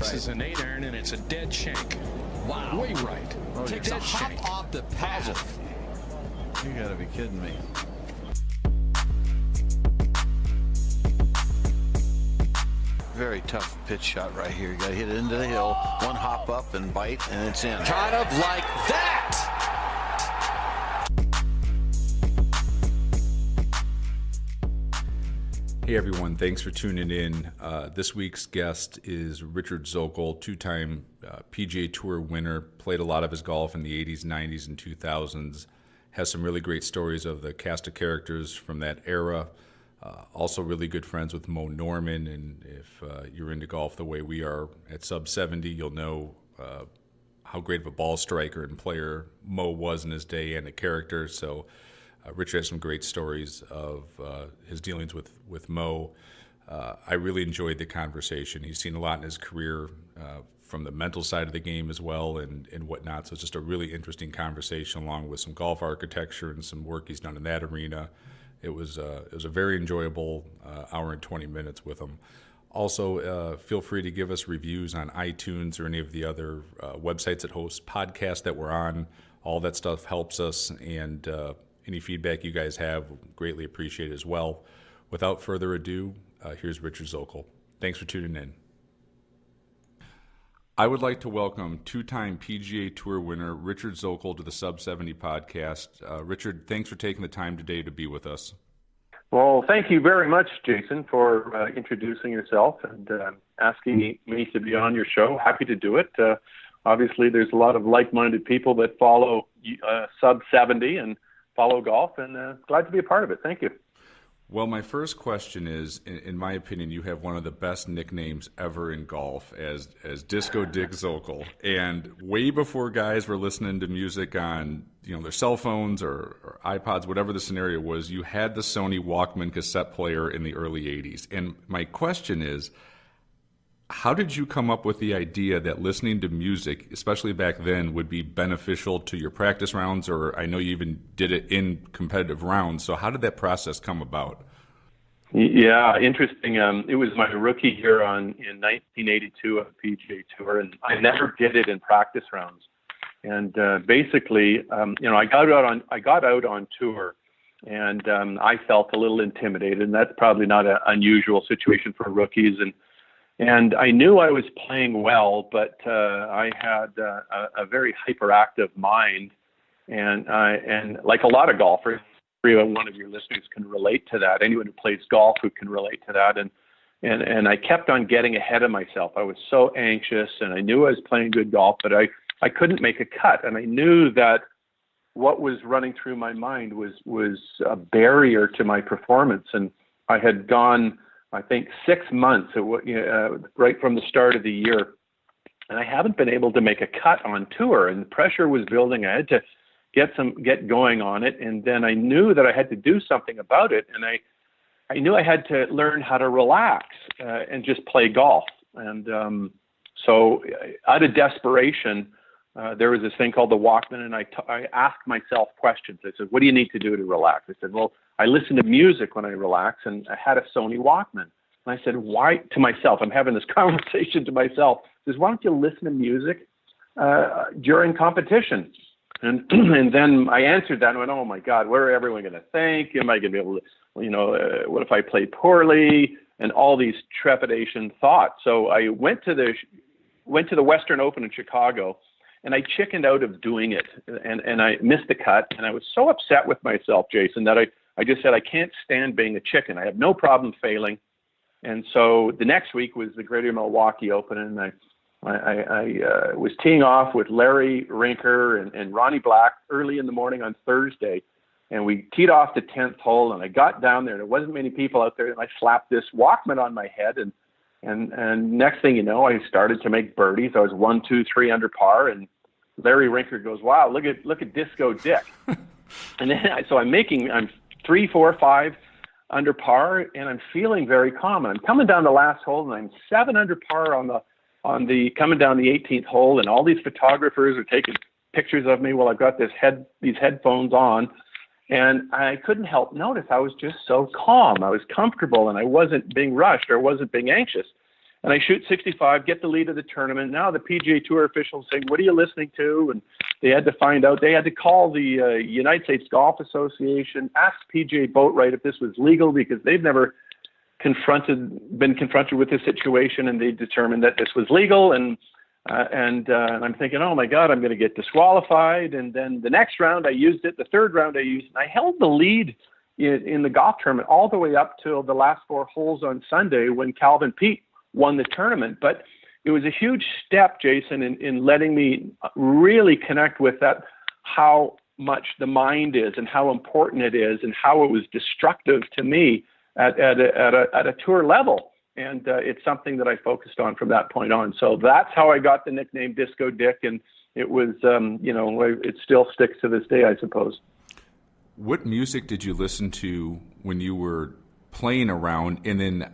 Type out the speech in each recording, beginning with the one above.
This is an 8-iron, and it's a dead shank. Wow. Way right. Oh, takes a hop off the path. You gotta be kidding me. Very tough pitch shot right here. You gotta hit it into the hill, one hop up and bite, and it's in. Kind of like that. Hey everyone, thanks for tuning in. This week's guest is Richard Zokol, two-time PGA Tour winner, played a lot of his golf in the 80s, 90s, and 2000s, has some really great stories of the cast of characters from that era. Also really good friends with Moe Norman, and if you're into golf the way we are at sub 70, you'll know how great of a ball striker and player Moe was in his day and a character. So Richard has some great stories of his dealings with Moe. I really enjoyed the conversation. He's seen a lot in his career from the mental side of the game as well and whatnot. So it's just a really interesting conversation along with some golf architecture and some work he's done in that arena. It was a very enjoyable hour and 20 minutes with him. Also, feel free to give us reviews on iTunes or any of the other websites that host podcasts that we're on. All that stuff helps us, and any feedback you guys have, greatly appreciated as well. Without further ado, here's Richard Zokol. Thanks for tuning in. I would like to welcome two-time PGA Tour winner Richard Zokol to the Sub 70 podcast. Richard, thanks for taking the time today to be with us. Well, thank you very much, Jason, for introducing yourself and asking me to be on your show. Happy to do it. Obviously, there's a lot of like-minded people that follow Sub 70 and follow golf, and glad to be a part of it. Thank you. Well, my first question is, in my opinion, you have one of the best nicknames ever in golf as Disco Dick Zokol. And way before guys were listening to music on their cell phones or iPods, whatever the scenario was, you had the Sony Walkman cassette player in the early 80s. And my question is, how did you come up with the idea that listening to music, especially back then, would be beneficial to your practice rounds? Or I know you even did it in competitive rounds. So how did that process come about? Yeah, interesting. It was my rookie year in 1982 on the PGA Tour, and I never did it in practice rounds. And basically, I got out on tour, and I felt a little intimidated, and that's probably not an unusual situation for rookies. And I knew I was playing well, but I had a very hyperactive mind, and like a lot of golfers, one of your listeners can relate to that. Anyone who plays golf who can relate to that, and I kept on getting ahead of myself. I was so anxious, and I knew I was playing good golf, but I couldn't make a cut, and I knew that what was running through my mind was a barrier to my performance, and I had gone, I think, 6 months right from the start of the year, and I haven't been able to make a cut on tour, and the pressure was building. I had to get going on it, and then I knew that I had to do something about it, and I knew I had to learn how to relax and just play golf. And so out of desperation, there was this thing called the Walkman, and I asked myself questions. I said, what do you need to do to relax? I said, well, I listen to music when I relax, and I had a Sony Walkman. And I said, why, to myself, I'm having this conversation to myself. I says, why don't you listen to music during competition? And then I answered that and went, oh my God, what are everyone going to think? Am I going to be able to, what if I play poorly? And all these trepidation thoughts. So I went to the Western Open in Chicago, and I chickened out of doing it, and I missed the cut, and I was so upset with myself, Jason, that I just said, I can't stand being a chicken. I have no problem failing. And so the next week was the Greater Milwaukee Open, and I was teeing off with Larry Rinker and Ronnie Black early in the morning on Thursday, and we teed off the 10th hole, and I got down there, and there wasn't many people out there, and I slapped this Walkman on my head, and next thing you know, I started to make birdies. I was 1, 2, 3 under par, and Larry Rinker goes, wow, look at Disco Dick. And then I'm 3, 4, 5 under par, and I'm feeling very calm. I'm coming down the last hole, and I'm 7 under par on the coming down the 18th hole, and all these photographers are taking pictures of me while I've got these headphones on, and I couldn't help notice I was just so calm. I was comfortable, and I wasn't being rushed or wasn't being anxious. And I shoot 65, get the lead of the tournament. Now the PGA Tour officials say, "What are you listening to?" And they had to find out. They had to call the United States Golf Association, ask PGA Boatwright if this was legal, because they've never been confronted with this situation, and they determined that this was legal. And I'm thinking, oh my God, I'm going to get disqualified. And then the next round I used it. The third round I used it. And I held the lead in the golf tournament all the way up till the last 4 holes on Sunday when Calvin Peete won the tournament. But it was a huge step, Jason, in letting me really connect with that, how much the mind is and how important it is and how it was destructive to me at a tour level. And it's something that I focused on from that point on. So that's how I got the nickname Disco Dick. And it was, it still sticks to this day, I suppose. What music did you listen to when you were playing around? And then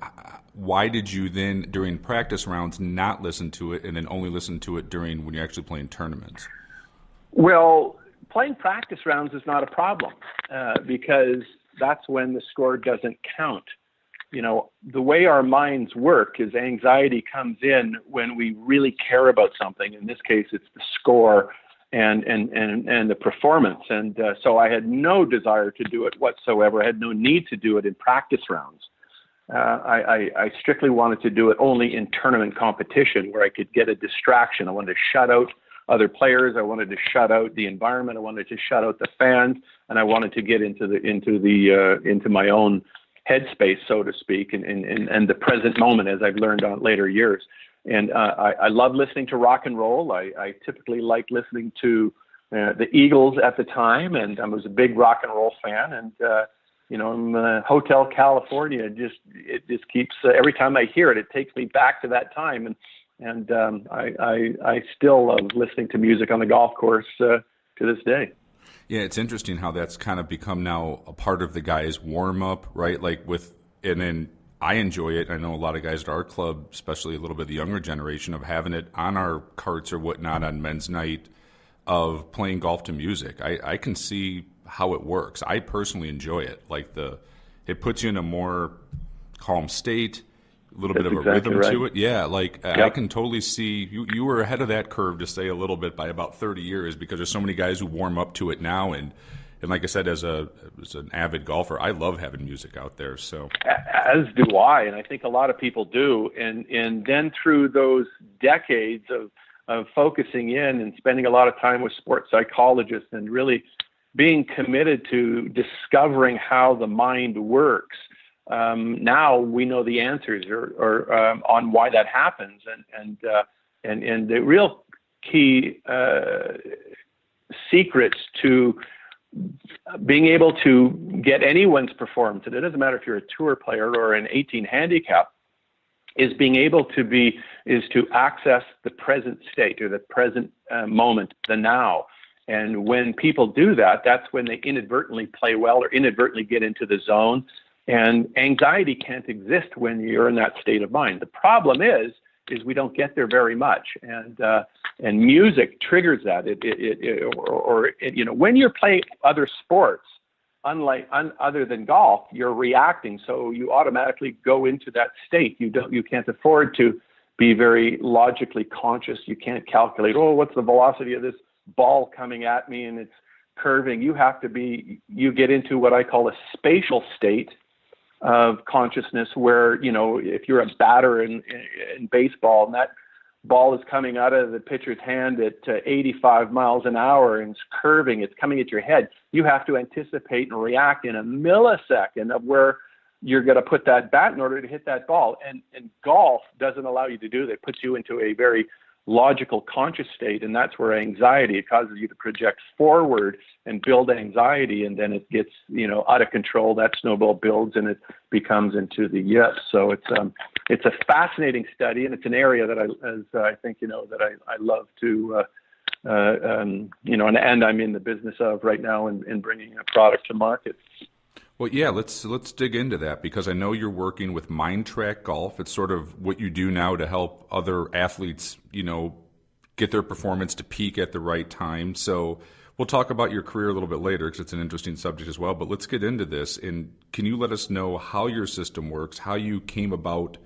why did you then, during practice rounds, not listen to it and then only listen to it during when you're actually playing tournaments? Well, playing practice rounds is not a problem because that's when the score doesn't count. You know, the way our minds work is anxiety comes in when we really care about something. In this case, it's the score and the performance. And so I had no desire to do it whatsoever. I had no need to do it in practice rounds. I strictly wanted to do it only in tournament competition where I could get a distraction. I wanted to shut out other players. I wanted to shut out the environment. I wanted to shut out the fans, and I wanted to get into my own headspace, so to speak, and the present moment, as I've learned on later years. And I love listening to rock and roll. I typically liked listening to the Eagles at the time, and I was a big rock and roll fan. And in Hotel California, it just keeps every time I hear it, it takes me back to that time. And I still love listening to music on the golf course to this day. Yeah, it's interesting how that's kind of become now a part of the guy's warm-up, right? And then I enjoy it. I know a lot of guys at our club, especially a little bit of the younger generation, of having it on our carts or whatnot on men's night of playing golf to music. I can see how it works. I personally enjoy it. It puts you in a more calm state, a little bit of a rhythm to it. Yeah, yep. I can totally see you were ahead of that curve, to say a little bit, by about 30 years, because there's so many guys who warm up to it now. And like I said, as an avid golfer, I love having music out there. So as do I, and I think a lot of people do. And then through those decades of focusing in and spending a lot of time with sports psychologists and really being committed to discovering how the mind works, now we know the answers or on why that happens, and the real key secrets to being able to get anyone's performance, and it doesn't matter if you're a tour player or an 18 handicap, is being able to access the present state or the present moment, the now. And when people do that, that's when they inadvertently play well or inadvertently get into the zone. And anxiety can't exist when you're in that state of mind. The problem is we don't get there very much, and music triggers that. When you're playing other sports, other than golf, you're reacting, so you automatically go into that state. You can't afford to be very logically conscious. You can't calculate, what's the velocity of this ball coming at me, and it's curving. You get into what I call a spatial state of consciousness, where, if you're a batter in baseball and that ball is coming out of the pitcher's hand at 85 miles an hour and it's curving, it's coming at your head, you have to anticipate and react in a millisecond of where you're going to put that bat in order to hit that ball. And golf doesn't allow you to do that. It puts you into a very logical conscious state, and that's where it causes you to project forward and build anxiety, and then it gets out of control. That snowball builds and it becomes into the yips. So it's a fascinating study, and it's an area that I love to and I'm in the business of right now in bringing a product to market. Well, yeah, let's dig into that, because I know you're working with Mind Track Golf. It's sort of what you do now to help other athletes, get their performance to peak at the right time. So we'll talk about your career a little bit later, because it's an interesting subject as well. But let's get into this. And can you let us know how your system works, how you came about,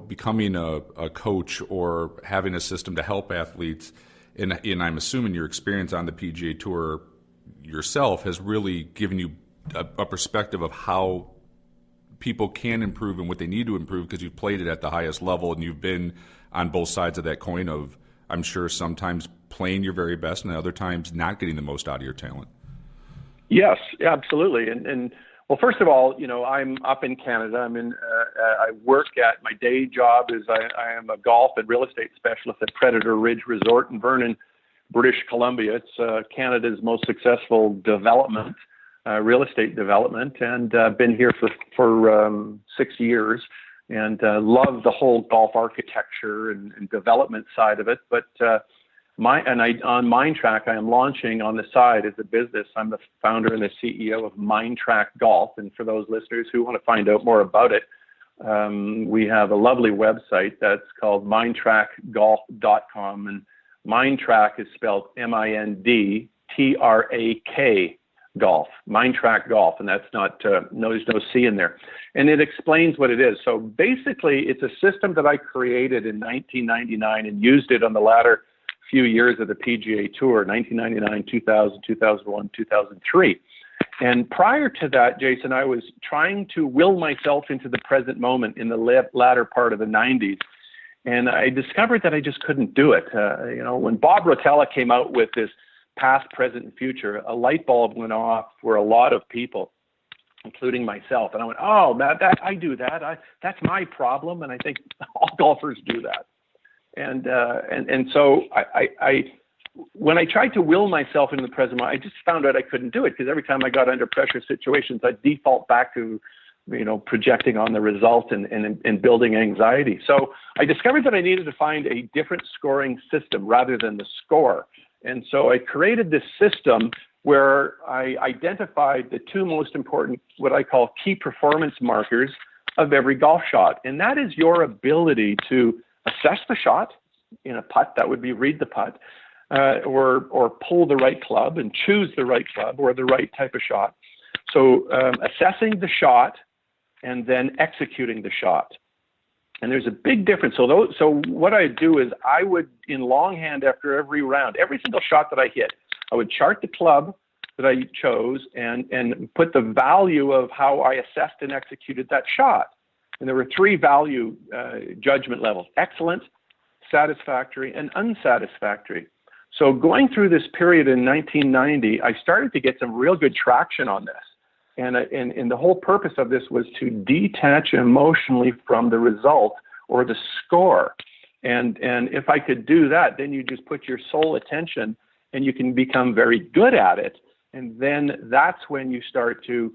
becoming a coach or having a system to help athletes, and I'm assuming your experience on the PGA Tour yourself has really given you a perspective of how people can improve and what they need to improve, because you've played it at the highest level and you've been on both sides of that coin of, I'm sure, sometimes playing your very best and other times not getting the most out of your talent. Yes, absolutely. And well, first of all, I'm up in Canada. I work at, my day job is I am a golf and real estate specialist at Predator Ridge Resort in Vernon, British Columbia. It's Canada's most successful development, real estate development, and been here for 6 years, and love the whole golf architecture and development side of it. But on MindTrack, I am launching on the side as a business. I'm the founder and the CEO of MindTrack Golf. And for those listeners who want to find out more about it, we have a lovely website that's called mindtrackgolf.com. And MindTrack is spelled MINDTRAK golf, MindTrack Golf. And that's not, there's no C in there. And it explains what it is. So basically, it's a system that I created in 1999 and used it on the latter few years of the PGA Tour, 1999, 2000, 2001, 2003. And prior to that, Jason, I was trying to will myself into the present moment in the latter part of the 90s. And I discovered that I just couldn't do it. When Bob Rotella came out with this past, present, and future, a light bulb went off for a lot of people, including myself. And I went, oh, that I do that. That's my problem. And I think all golfers do that. And so I when I tried to will myself into the present moment, I just found out I couldn't do it, because every time I got under pressure situations, I'd default back to, projecting on the result and building anxiety. So I discovered that I needed to find a different scoring system rather than the score. And so I created this system where I identified the two most important, what I call key performance markers of every golf shot. And that is your ability to assess the shot in a putt, that would be read the putt, or pull the right club and choose the right club or the right type of shot. So assessing the shot and then executing the shot. And there's a big difference. So what I do is I would, in longhand after every round, every single shot that I hit, I would chart the club that I chose and put the value of how I assessed and executed that shot. And there were three value judgment levels: excellent, satisfactory, and unsatisfactory. So going through this period in 1990, I started to get some real good traction on this. And the whole purpose of this was to detach emotionally from the result or the score. And if I could do that, then you just put your sole attention and you can become very good at it. And then that's when you start to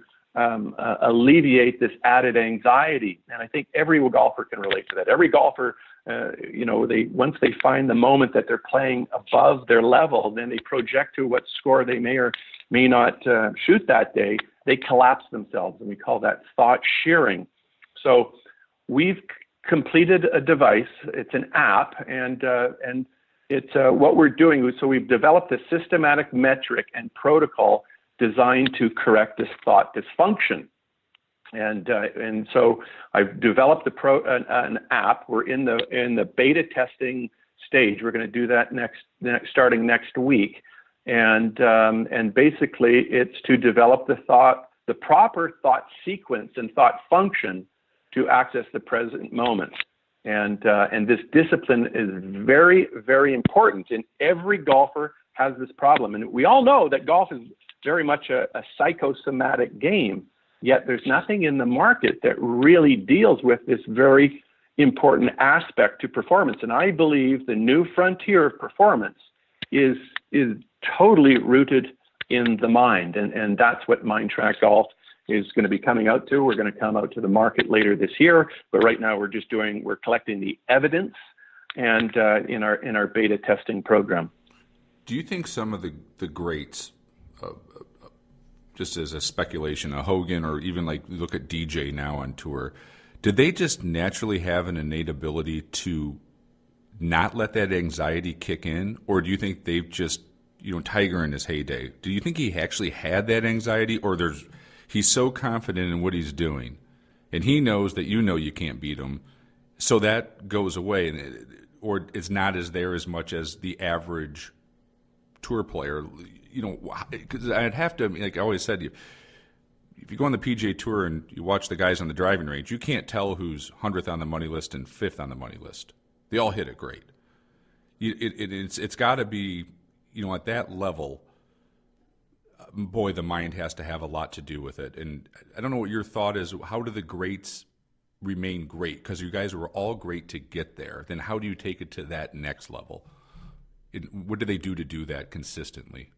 alleviate this added anxiety. And I think every golfer can relate to that. Every golfer, once they find the moment that they're playing above their level, then they project to what score they may or may not shoot that day. They collapse themselves, and we call that thought shearing. So we've completed a device. It's an app, and it's what we're doing. So we've developed a systematic metric and protocol designed to correct this thought dysfunction. And so I've developed an app. We're in the beta testing stage. We're going to do that starting next week. And basically it's to develop the proper thought sequence and thought function to access the present moment. And this discipline is very, very important. And every golfer has this problem. And we all know that golf is very much a psychosomatic game, yet there's nothing in the market that really deals with this very important aspect to performance. And I believe the new frontier of performance is totally rooted in the mind. And that's what MindTrack Golf is going to be coming out to. We're going to come out to the market later this year, but right now we're collecting the evidence and in our beta testing program. Do you think some of the greats, just as a speculation, a Hogan, or even like look at DJ now on tour, did they just naturally have an innate ability to not let that anxiety kick in? Or do you think they've just, Tiger in his heyday, do you think he actually had that anxiety, or he's so confident in what he's doing and he knows that you can't beat him, So that goes away, or it's not as there as much as the average tour player. You know, because I'd have to, like I always said, if you go on the PGA Tour and you watch the guys on the driving range, you can't tell who's 100th on the money list and 5th on the money list. They all hit it great. It's got to be, you know, at that level, boy, the mind has to have a lot to do with it. And I don't know what your thought is. How do the greats remain great? Because you guys were all great to get there. Then how do you take it to that next level? What do they do to do that consistently?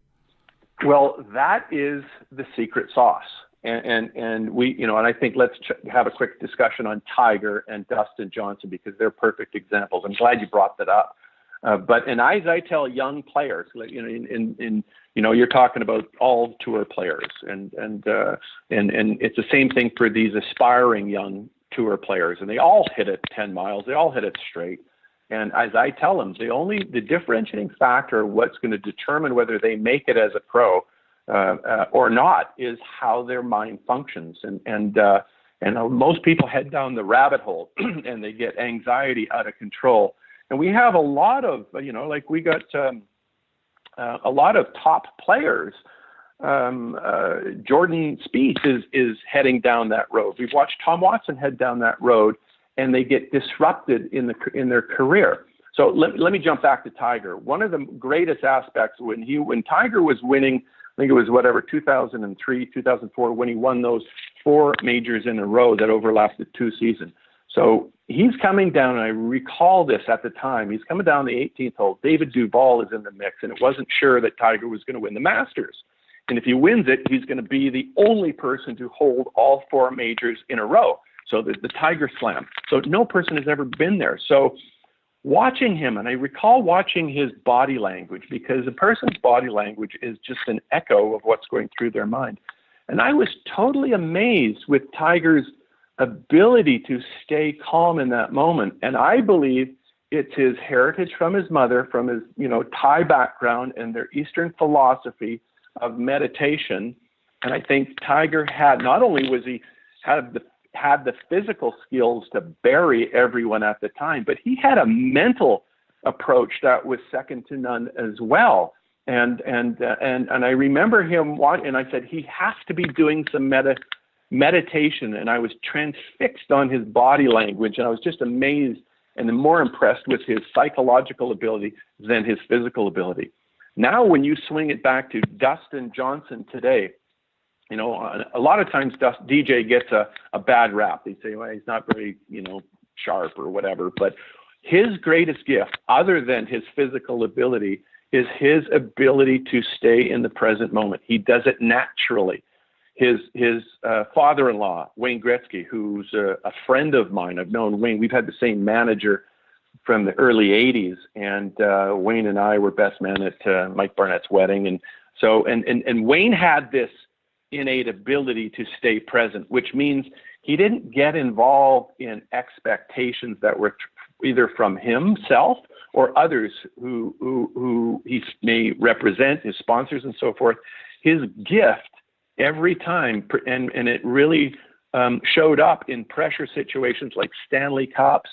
Well, that is the secret sauce. And we, you know, and I think let's have a quick discussion on Tiger and Dustin Johnson, because they're perfect examples. I'm glad you brought that up. But as I tell young players, you know, you know, you're talking about all tour players, and it's the same thing for these aspiring young tour players, and they all hit it 10 miles, they all hit it straight. And as I tell them, the differentiating factor, what's going to determine whether they make it as a pro or not, is how their mind functions. And most people head down the rabbit hole and they get anxiety out of control. And we have a lot of, you know, like we got a lot of top players. Jordan Spieth is heading down that road. We've watched Tom Watson head down that road, and they get disrupted in their career. So let me jump back to Tiger. One of the greatest aspects when Tiger was winning, I think it was 2003, 2004, when he won those 4 majors in a row that overlapped the 2 seasons. So he's coming down, and I recall this at the time. He's coming down the 18th hole. David Duval is in the mix, and it wasn't sure that Tiger was going to win the Masters. And if he wins it, he's going to be the only person to hold all 4 majors in a row. So the Tiger Slam. So no person has ever been there. So watching him, and I recall watching his body language, because a person's body language is just an echo of what's going through their mind. And I was totally amazed with Tiger's ability to stay calm in that moment. And I believe it's his heritage from his mother, from his, you know, Thai background and their Eastern philosophy of meditation. And I think Tiger not only was he had the physical skills to bury everyone at the time, but he had a mental approach that was second to none as well. And I remember him watching, and I said, he has to be doing some meditation. And I was transfixed on his body language, and I was just amazed and more impressed with his psychological ability than his physical ability. Now, when you swing it back to Dustin Johnson today, you know, a lot of times DJ gets a bad rap. They say, well, he's not very, you know, sharp or whatever. But his greatest gift, other than his physical ability, is his ability to stay in the present moment. He does it naturally. His father-in-law, Wayne Gretzky, who's a friend of mine. I've known Wayne. We've had the same manager from the early 80s. And Wayne and I were best men at Mike Barnett's wedding. And so, and Wayne had this innate ability to stay present, which means he didn't get involved in expectations that were either from himself or others who he may represent, his sponsors and so forth. His gift every time, and it really showed up in pressure situations like Stanley Cups.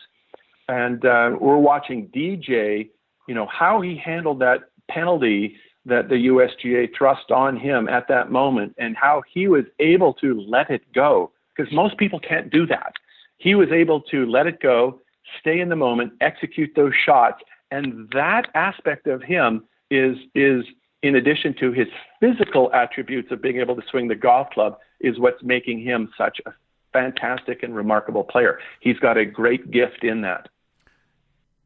And we're watching DJ, you know, how he handled that penalty that the USGA thrust on him at that moment, and how he was able to let it go, because most people can't do that. He was able to let it go, stay in the moment, execute those shots, and that aspect of him is in addition to his physical attributes of being able to swing the golf club, is what's making him such a fantastic and remarkable player. He's got a great gift in that.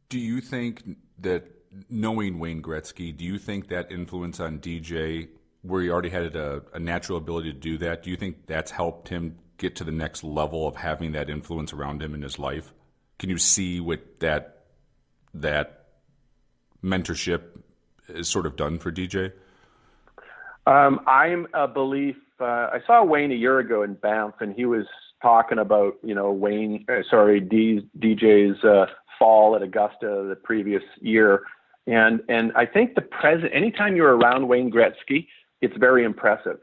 Do you think that, knowing Wayne Gretzky, do you think that influence on DJ, where he already had a natural ability to do that, do you think that's helped him get to the next level of having that influence around him in his life? Can you see what that mentorship is sort of done for DJ? I'm a belief. I saw Wayne a year ago in Banff, and he was talking about, you know, DJ's fall at Augusta the previous year. And I think anytime you're around Wayne Gretzky, it's very impressive.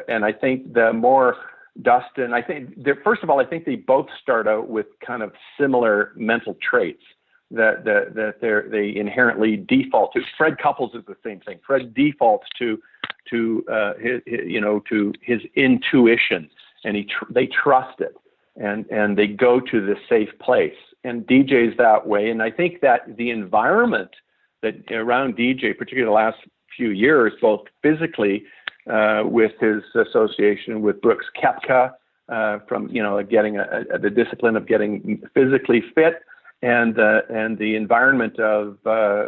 And I think the more Dustin. I think first of all, I think they both start out with kind of similar mental traits that they inherently default to. Fred Couples is the same thing. Fred defaults to his intuition, and they trust it, and they go to the safe place. And DJ's that way, and I think that the environment that around DJ, particularly the last few years, both physically with his association with Brooks Koepka, from getting the discipline of getting physically fit, and the environment of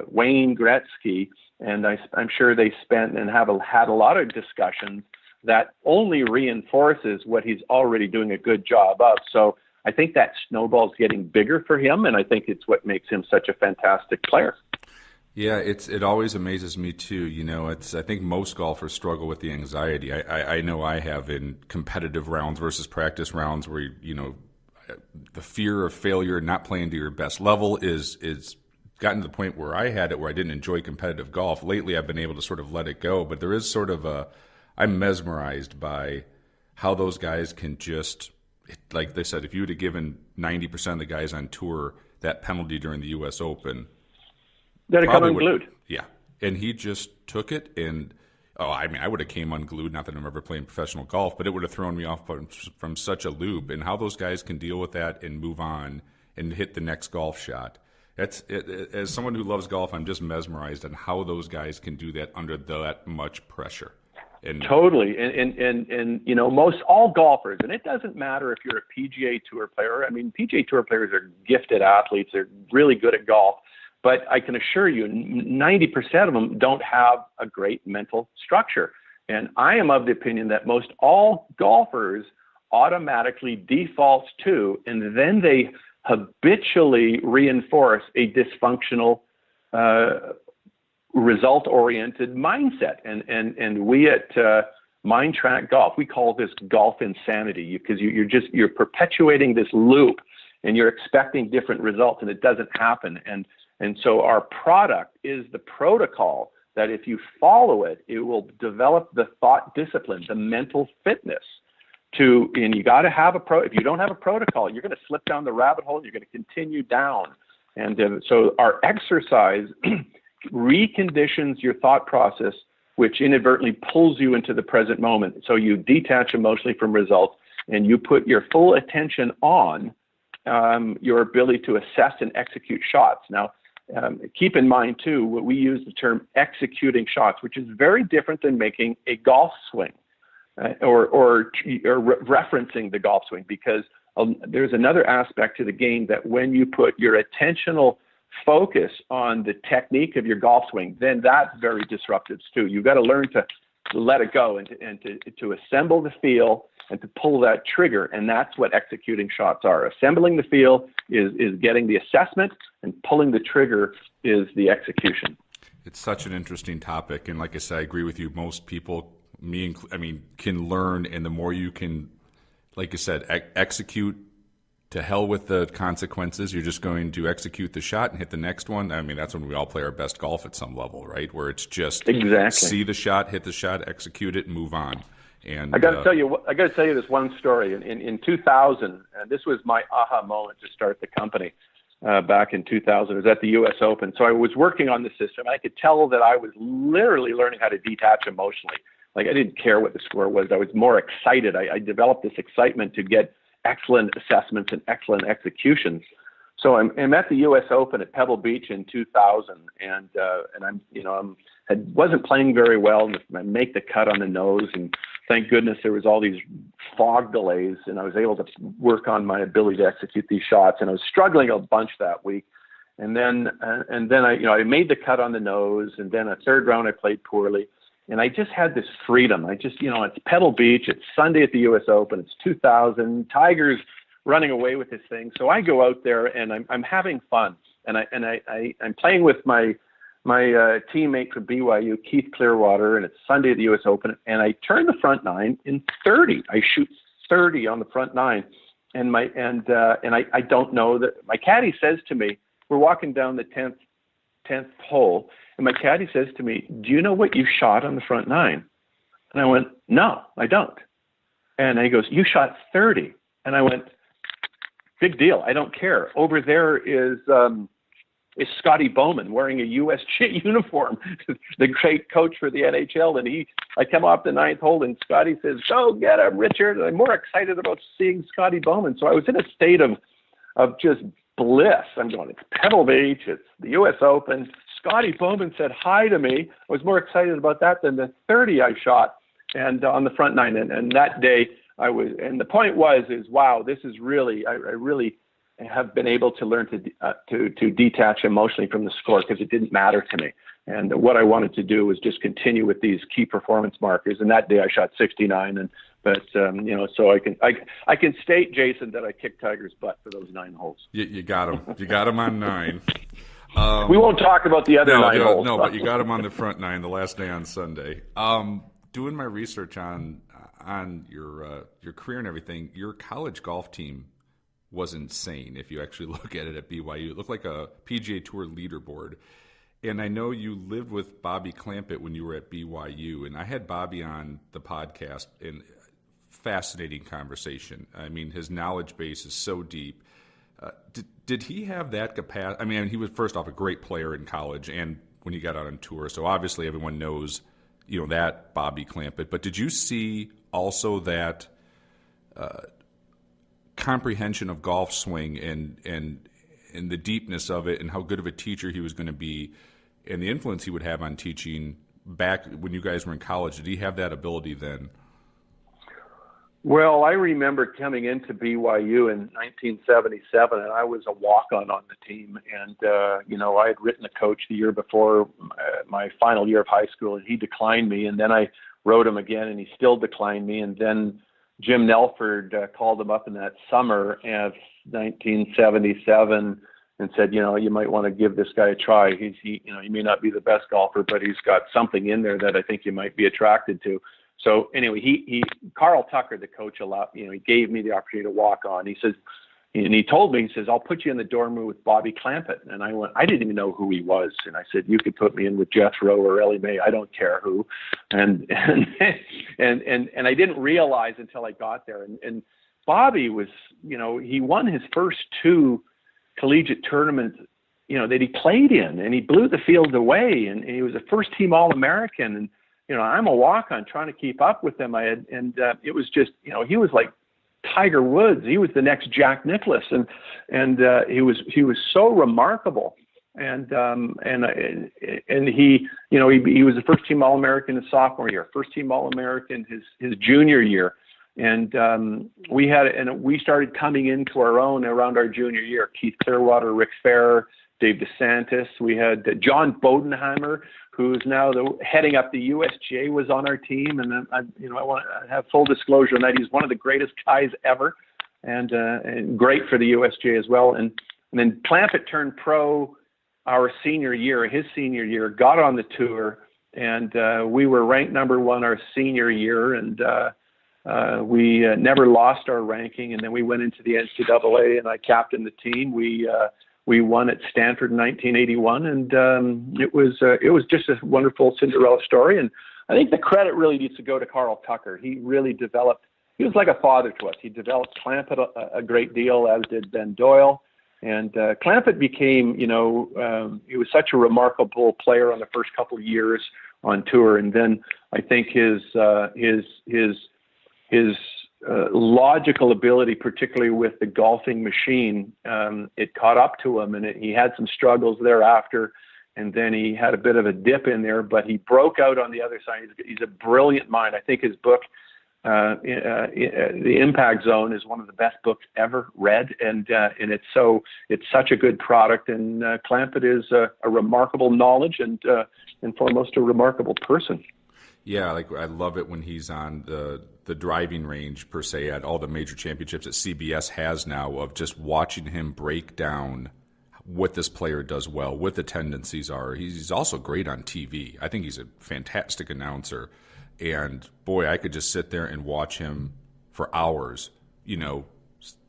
Wayne Gretzky, and I'm sure they spent and had a lot of discussions that only reinforces what he's already doing a good job of. So I think that snowball's getting bigger for him, and I think it's what makes him such a fantastic player. Yeah, it always amazes me too. I think most golfers struggle with the anxiety. I know I have in competitive rounds versus practice rounds where the fear of failure, not playing to your best level, is gotten to the point where I had it where I didn't enjoy competitive golf. Lately, I've been able to sort of let it go, but there is sort of I'm mesmerized by how those guys can just, like they said, if you would have given 90% of the guys on tour that penalty during the U.S. Open, that'd come unglued. Yeah, and he just took it, and I would have came unglued. Not that I'm ever playing professional golf, but it would have thrown me off from such a loop. And how those guys can deal with that and move on and hit the next golf shot. As someone who loves golf, I'm just mesmerized on how those guys can do that under that much pressure. Totally, and most all golfers, and it doesn't matter if you're a PGA Tour player. I mean, PGA Tour players are gifted athletes; they're really good at golf. But I can assure you, 90% of them don't have a great mental structure. And I am of the opinion that most all golfers automatically default to, and then they habitually reinforce a dysfunctional, result-oriented mindset. And we at Mind Track Golf, we call this golf insanity, because you're perpetuating this loop, and you're expecting different results, and it doesn't happen. And so our product is the protocol that if you follow it, it will develop the thought discipline, the mental fitness and you got to have if you don't have a protocol, you're going to slip down the rabbit hole, you're going to continue down. And so our exercise reconditions your thought process, which inadvertently pulls you into the present moment. So you detach emotionally from results, and you put your full attention on your ability to assess and execute shots. Now, keep in mind, too, we use the term executing shots, which is very different than making a golf swing or referencing the golf swing, because there's another aspect to the game that when you put your attentional focus on the technique of your golf swing, then that's very disruptive, too. You've got to learn to let it go and to assemble the feel and to pull that trigger, and that's what executing shots are. Assembling the feel is getting the assessment, and pulling the trigger is the execution. It's such an interesting topic, and like I said, I agree with you. Most people, can learn, and the more you can, like you said, execute, to hell with the consequences. You're just going to execute the shot and hit the next one. I mean, that's when we all play our best golf at some level, right? Where it's just see the shot, hit the shot, execute it, and move on. And I got to tell you this one story. In 2000, and this was my aha moment to start the company. Back in 2000, I was at the U.S. Open. So I was working on the system. I could tell that I was literally learning how to detach emotionally. Like, I didn't care what the score was. I was more excited. I developed this excitement to get excellent assessments and excellent executions. So I'm at the U.S. Open at Pebble Beach in 2000, and wasn't playing very well. And I make the cut on the nose, and thank goodness there was all these fog delays, and I was able to work on my ability to execute these shots. And I was struggling a bunch that week. And then I made the cut on the nose, and then a third round I played poorly. And I just had this freedom. It's Pebble Beach. It's Sunday at the U.S. Open. It's 2000. Tiger's running away with this thing. So I go out there, and I'm having fun. And I'm playing with my teammate from BYU, Keith Clearwater, and it's Sunday at the U.S. Open. And I turn the front nine in 30. I shoot 30 on the front nine, and I don't know that. My caddy says to me, we're walking down the 10th hole, and my caddy says to me, "Do you know what you shot on the front nine?" And I went, "No, I don't." And he goes, you shot 30. And I went, big deal. I don't care. Over there is Scotty Bowman wearing a USG uniform, the great coach for the NHL. And I come off the ninth hole and Scotty says, go get him, Richard. And I'm more excited about seeing Scotty Bowman. So I was in a state of just bliss. I'm going, it's Pebble Beach, it's the US Open. Scotty Bowman said hi to me. I was more excited about that than the 30 I shot and on the front nine. And that day and the point is, wow, this is really, I really have been able to learn to detach emotionally from the score because it didn't matter to me. And what I wanted to do was just continue with these key performance markers. And that day I shot 69. So I can state, Jason, that I kicked Tiger's butt for those 9 holes. You got him. You got him on 9. We won't talk about the other 9 holes. No, but you got him on the front 9 the last day on Sunday. Doing my research on your career and everything, your college golf team was insane. If you actually look at it at BYU, it looked like a PGA Tour leaderboard. And I know you lived with Bobby Clampett when you were at BYU, and I had Bobby on the podcast, and fascinating conversation. I mean, his knowledge base is so deep. Did he have that capacity? I mean, he was first off a great player in college and when he got out on tour, so obviously everyone knows, that Bobby Clampett. But did you see also that comprehension of golf swing and the deepness of it and how good of a teacher he was going to be and the influence he would have on teaching back when you guys were in college? Did he have that ability then? Well, I remember coming into BYU in 1977, and I was a walk-on on the team. And, I had written a coach the year before my final year of high school, and he declined me. And then I wrote him again, and he still declined me. And then Jim Nelford called him up in that summer of 1977 and said, you might want to give this guy a try. He may not be the best golfer, but he's got something in there that I think you might be attracted to. So anyway, Carl Tucker, the coach, he gave me the opportunity to walk on. He says, and he told me, he says, I'll put you in the dorm room with Bobby Clampett. And I didn't even know who he was. And I said, you could put me in with Jethro or Ellie Mae. I don't care who. And I didn't realize until I got there. And Bobby was, he won his first 2 collegiate tournaments, that he played in, and he blew the field away. And he was a first team All-American. And, I'm a walk-on trying to keep up with him. It was just, he was like Tiger Woods. He was the next Jack Nicklaus, and he was so remarkable. And he was the first team All-American his sophomore year, first team All-American his junior year. And we started coming into our own around our junior year. Keith Clearwater, Rick Farrer, Dave DeSantis. We had John Bodenheimer, who's now heading up the USGA, was on our team. And I want to have full disclosure on that. He's one of the greatest guys ever, and great for the USGA as well. And then Clampett turned pro his senior year, got on the tour, and we were ranked number 1 our senior year, and we never lost our ranking. And then we went into the NCAA, and I captained the team. We won at Stanford in 1981, and it was just a wonderful Cinderella story. And I think the credit really needs to go to Carl Tucker. He really he was like a father to us. He developed Clampett a great deal, as did Ben Doyle. And Clampett became, he was such a remarkable player on the first couple of years on tour. And then I think his logical ability, particularly with the golfing machine, it caught up to him, and he had some struggles thereafter. And then he had a bit of a dip in there, but he broke out on the other side. He's a brilliant mind. I think his book, The Impact Zone, is one of the best books ever read, and it's such a good product. And Clampett is a remarkable knowledge and foremost a remarkable person. Yeah, I love it when he's on the driving range, per se, at all the major championships that CBS has now, of just watching him break down what this player does well, what the tendencies are. He's also great on TV. I think he's a fantastic announcer. And, boy, I could just sit there and watch him for hours,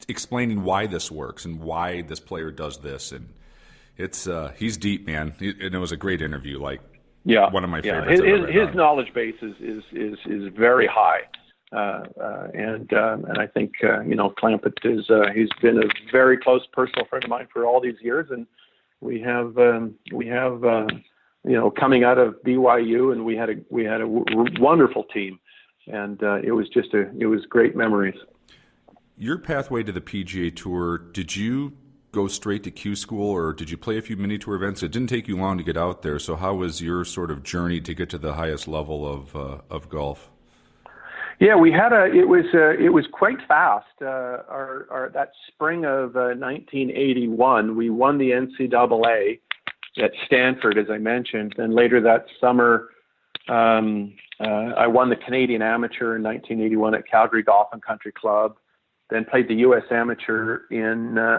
explaining why this works and why this player does this. And he's deep, man. And it was a great interview, one of my favorites. His knowledge base is very high. And I think Clampett is he's been a very close personal friend of mine for all these years, and we have coming out of BYU, and we had a wonderful team, and it was great memories. Your pathway to the PGA Tour, did you go straight to Q school, or did you play a few mini tour events? It didn't take you long to get out there, so how was your sort of journey to get to the highest level of golf? Yeah, it was quite fast. That spring of 1981, we won the NCAA at Stanford, as I mentioned, and later that summer, I won the Canadian Amateur in 1981 at Calgary Golf and Country Club. Then played the U.S. Amateur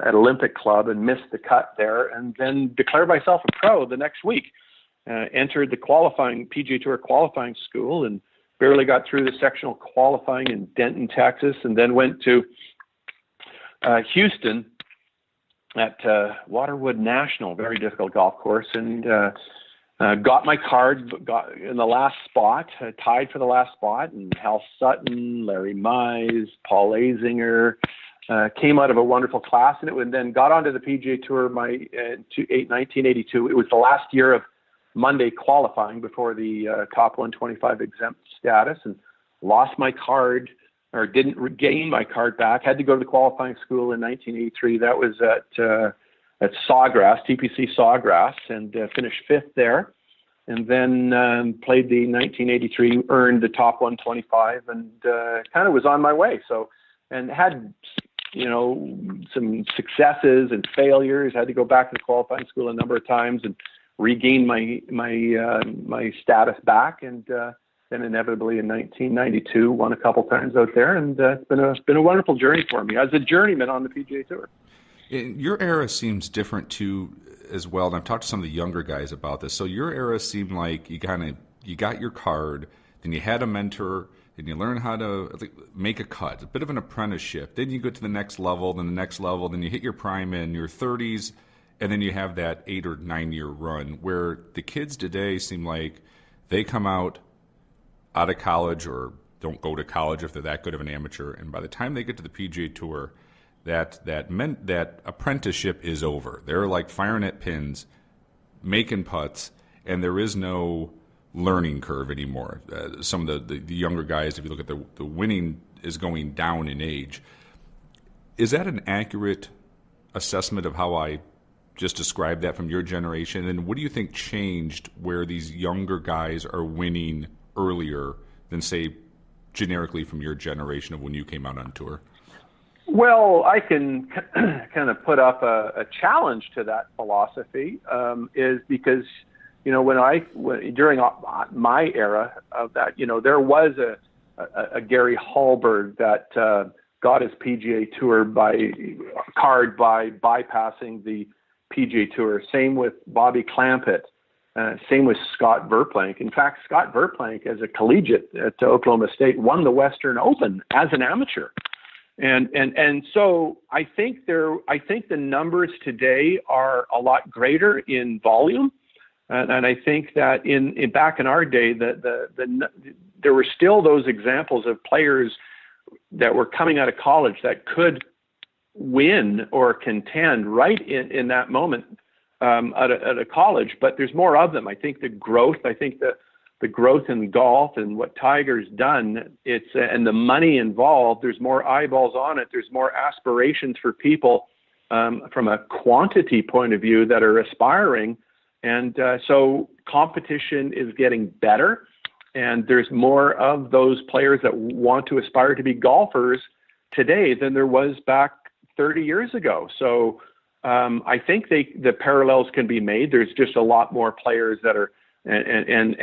at Olympic Club and missed the cut there, and then declared myself a pro the next week. Entered the PGA Tour qualifying school and barely got through the sectional qualifying in Denton, Texas, and then went to Houston at Waterwood National, very difficult golf course, and got my card, got in the last spot, tied for the last spot, and Hal Sutton, Larry Mize, Paul Azinger, came out of a wonderful class, and then got onto the PGA Tour in 1982. It was the last year of Monday qualifying before the top 125 exempt status, and lost my card, or didn't regain my card back. Had to go to the qualifying school in 1983. That was at Sawgrass, TPC Sawgrass, and finished fifth there. And then played the 1983, earned the top 125, and kind of was on my way. So, and had, some successes and failures. Had to go back to the qualifying school a number of times and regain my status back. And then inevitably in 1992, won a couple times out there, and it's been a wonderful journey for me as a journeyman on the PGA Tour. Your era seems different too, as well. And I've talked to some of the younger guys about this. So your era seemed like you got your card, then you had a mentor, then you learn how to make a cut, a bit of an apprenticeship. Then you go to the next level, then the next level, then you hit your prime in your 30s, and then you have that 8 or 9 year run. Where the kids today seem like they come out of college or don't go to college if they're that good of an amateur, and by the time they get to the PGA Tour, that apprenticeship is over. They're like firing at pins, making putts, and there is no learning curve anymore. Some of the younger guys, if you look at the winning, is going down in age. Is that an accurate assessment of how I just described that from your generation? And what do you think changed where these younger guys are winning earlier than, say, generically from your generation of when you came out on tour? Well, I can kind of put up a challenge to that philosophy, is because, during my era of that, there was a Gary Hallberg that got his PGA Tour card by bypassing the PGA Tour. Same with Bobby Clampett. Same with Scott Verplank. In fact, Scott Verplank, as a collegiate at Oklahoma State, won the Western Open as an amateur. And so I think the numbers today are a lot greater in volume, and I think that back in our day there were still those examples of players that were coming out of college that could win or contend right in that moment at a college, but there's more of them. I think the growth in golf and what Tiger's done, and the money involved, there's more eyeballs on it. There's more aspirations for people from a quantity point of view that are aspiring. And so competition is getting better, and there's more of those players that want to aspire to be golfers today than there was back 30 years ago. So I think the parallels can be made. There's just a lot more players that are, and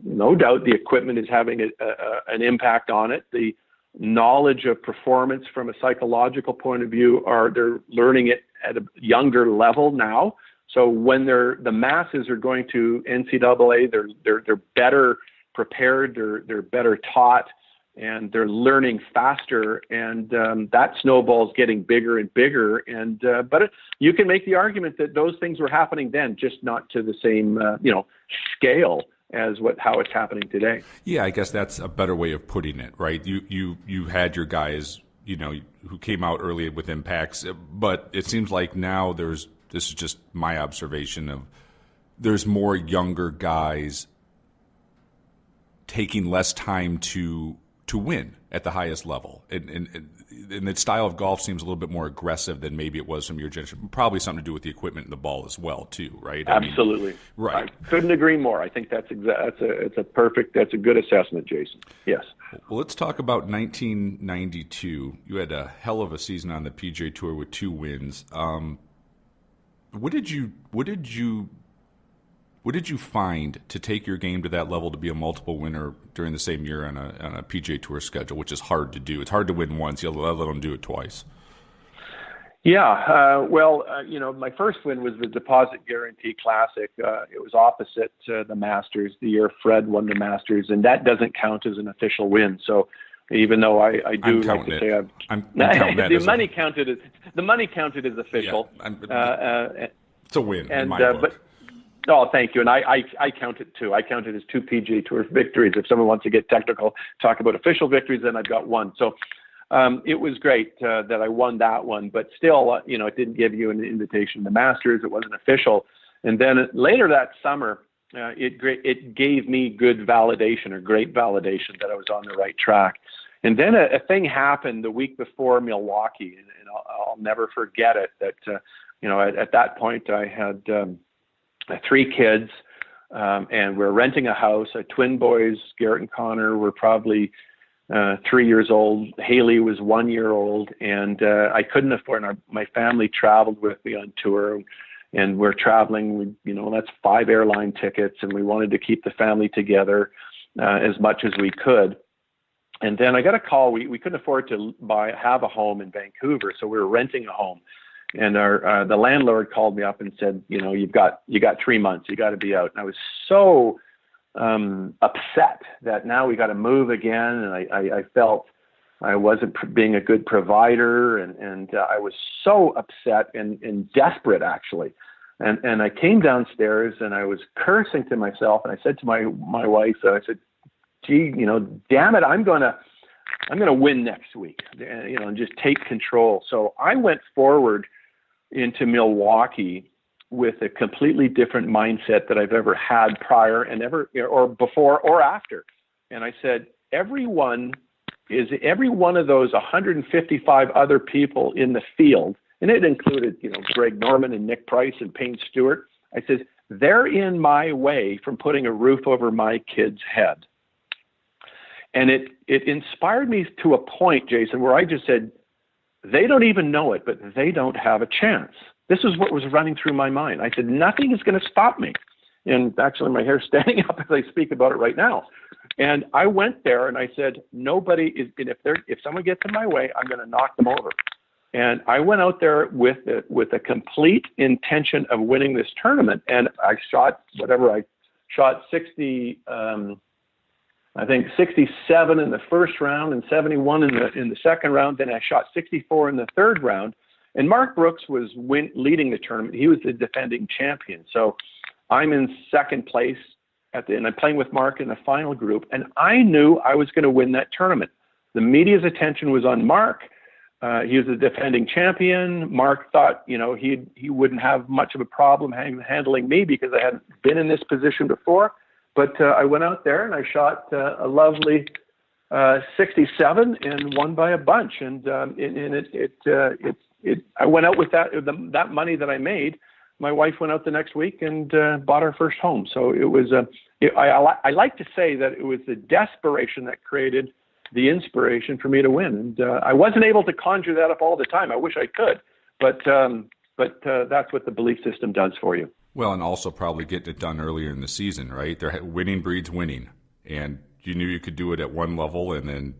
no doubt the equipment is having an impact on it. The knowledge of performance from a psychological point of view they're learning it at a younger level now. So when the masses are going to NCAA, they're better prepared, they're better taught, and they're learning faster, and that snowball's getting bigger and bigger. And but you can make the argument that those things were happening then, just not to the same scale as how it's happening today. Yeah, I guess that's a better way of putting it, right? You had your guys, who came out early with impacts, but it seems like now this is just my observation of, there's more younger guys taking less time to win at the highest level. And the style of golf seems a little bit more aggressive than maybe it was from your generation. Probably something to do with the equipment and the ball as well, too, right? Absolutely. Right. I couldn't agree more. I think that's a good assessment, Jason. Yes. Well, let's talk about 1992. You had a hell of a season on the PGA Tour with 2 wins. What did you find to take your game to that level to be a multiple winner during the same year on a PGA Tour schedule, which is hard to do? It's hard to win once. You'll let them do it twice. Yeah. My first win was the Deposit Guarantee Classic. It was opposite the Masters, the year Fred won the Masters, and that doesn't count as an official win. So even though I do like to say I'm counting that the money counted as official. Yeah, it's a win in my book. Oh, thank you. And I count it too. I count it as 2 PGA Tour victories. If someone wants to get technical, talk about official victories, then I've got 1. So it was great that I won that one. But still, it didn't give you an invitation to the Masters. It wasn't official. And then later that summer, it gave me good validation, or great validation, that I was on the right track. And then a thing happened the week before Milwaukee, and I'll never forget it. That at that point I had 3 kids, and we're renting a house. Our twin boys, Garrett and Connor, were probably 3 years old. Haley was 1 year old, and I couldn't afford. My family traveled with me on tour, and we're traveling. That's 5 airline tickets, and we wanted to keep the family together as much as we could. And then I got a call. We couldn't afford to have a home in Vancouver, so we were renting a home. And the landlord called me up and said, you got 3 months, you got to be out. And I was so upset that now we got to move again. And I felt I wasn't being a good provider, and I was so upset and desperate, actually. And I came downstairs and I was cursing to myself, and I said to my wife, I said, gee, damn it, I'm gonna win next week, and just take control. So I went forward into Milwaukee with a completely different mindset that I've ever had prior and or before or after. And I said, every one of those 155 other people in the field, and it included, Greg Norman and Nick Price and Payne Stewart. I said, they're in my way from putting a roof over my kid's head. And it inspired me to a point, Jason, where I just said, they don't even know it, but they don't have a chance. This is what was running through my mind. I said, nothing is going to stop me. And actually, my hair's standing up as I speak about it right now. And I went there and I said, nobody is, if someone gets in my way, I'm going to knock them over. And I went out there with a complete intention of winning this tournament. And I shot 60, I think 67 in the first round and 71 in the second round. Then I shot 64 in the third round. And Mark Brooks was leading the tournament. He was the defending champion. So I'm in second place and I'm playing with Mark in the final group. And I knew I was going to win that tournament. The media's attention was on Mark. He was the defending champion. Mark thought, he wouldn't have much of a problem handling me because I hadn't been in this position before. But I went out there and I shot a lovely 67 and won by a bunch. And I went out with that money that I made. My wife went out the next week and bought our first home. So it was I like to say that it was the desperation that created the inspiration for me to win. And I wasn't able to conjure that up all the time. I wish I could, but that's what the belief system does for you. Well, and also probably getting it done earlier in the season, right? Winning breeds winning, and you knew you could do it at one level, and then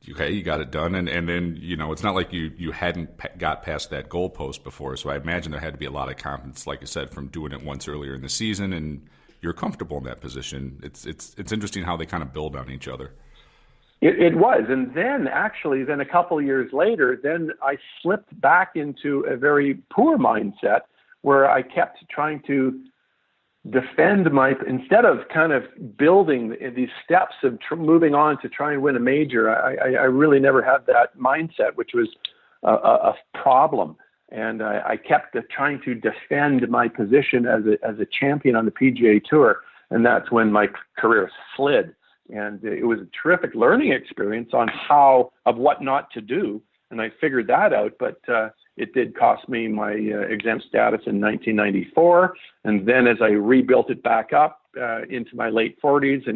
you got it done, and then it's not like you hadn't got past that goalpost before. So I imagine there had to be a lot of confidence, like I said, from doing it once earlier in the season, and you're comfortable in that position. It's interesting how they kind of build on each other. It was, and then a couple of years later, then I slipped back into a very poor mindset, where I kept trying to defend instead of kind of building these steps of moving on to try and win a major. I really never had that mindset, which was a problem. And I kept trying to defend my position as a champion on the PGA Tour. And that's when my career slid. And it was a terrific learning experience on what not to do. And I figured that out, but it did cost me my exempt status in 1994. And then as I rebuilt it back up into my late 40s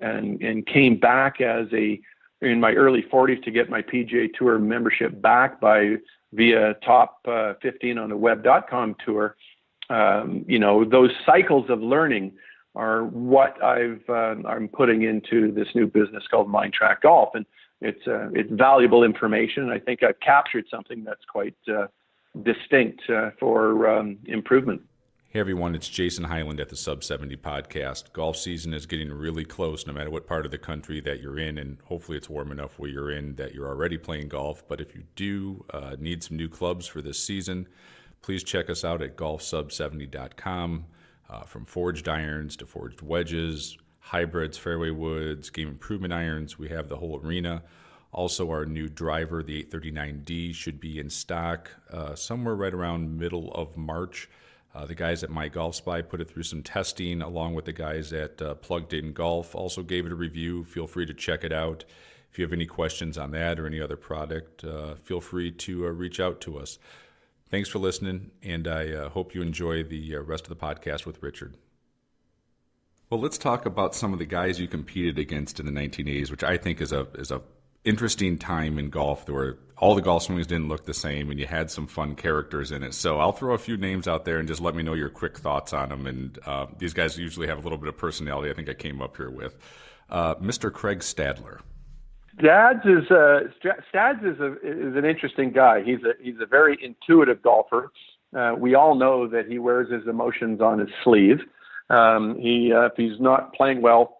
and came back in my early 40s to get my PGA Tour membership back via top 15 on the web.com tour, those cycles of learning are what I'm putting into this new business called Mind Track Golf, and it's valuable information. I think I've captured something that's quite distinct for improvement. Hey everyone, it's Jason Hyland at the Sub 70 Podcast. Golf season is getting really close no matter what part of the country that you're in, and hopefully it's warm enough where you're in that you're already playing golf. But if you do need some new clubs for this season, please check us out at golfsub70.com. From forged irons to forged wedges, hybrids, fairway woods, game improvement irons, we have the whole arena. Also, our new driver, the 839D, should be in stock somewhere right around middle of March. The guys at My Golf Spy put it through some testing, along with the guys at Plugged In Golf. Also gave it a review. Feel free to check it out. If you have any questions on that or any other product, feel free to reach out to us. Thanks for listening, and I hope you enjoy the rest of the podcast with Richard. Well, let's talk about some of the guys you competed against in the 1980s, which I think is a interesting time in golf where all the golf swings didn't look the same and you had some fun characters in it. So I'll throw a few names out there and just let me know your quick thoughts on them. And these guys usually have a little bit of personality I think I came up here with. Mr. Craig Stadler. Stads is an interesting guy. He's a very intuitive golfer. We all know that he wears his emotions on his sleeve. If he's not playing well,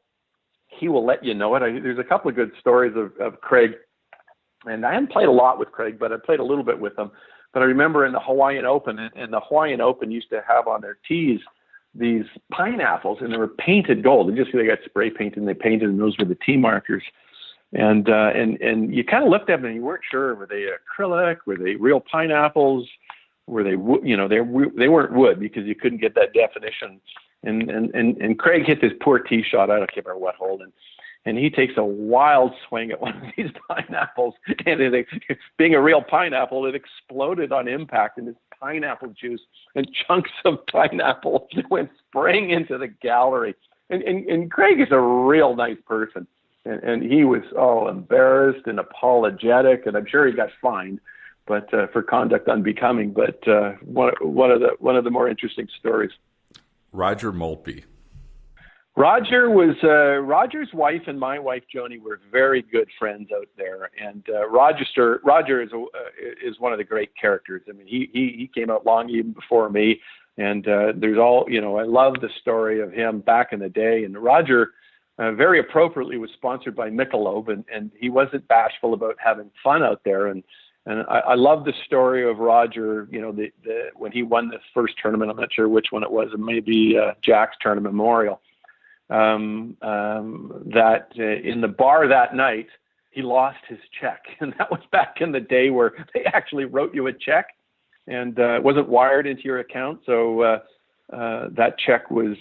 he will let you know it. There's a couple of good stories of Craig, and I haven't played a lot with Craig, but I played a little bit with him. But I remember in the Hawaiian Open, and the Hawaiian Open used to have on their tees these pineapples, and they were painted gold. They got spray painted, and they painted, and those were the tee markers. And you kind of looked at them and you weren't sure, were they acrylic? Were they real pineapples? Were they, they weren't wood because you couldn't get that definition. And Craig hit this poor tee shot. I don't care what hole. And he takes a wild swing at one of these pineapples. And being a real pineapple, it exploded on impact. And this pineapple juice and chunks of pineapple went spraying into the gallery. And Craig is a real nice person. And he was all embarrassed and apologetic, and I'm sure he got fined, but for conduct unbecoming. But one of the more interesting stories. Roger Maltby. Roger's wife and my wife Joni were very good friends out there, and Roger is one of the great characters. I mean, he came out long even before me, and there's I love the story of him back in the day, and Roger. Very appropriately was sponsored by Michelob, and he wasn't bashful about having fun out there. And I love the story of Roger, when he won this first tournament, I'm not sure which one it was, it may be Jack's Tournament Memorial, that in the bar that night, he lost his check. And that was back in the day where they actually wrote you a check and it wasn't wired into your account. So that check was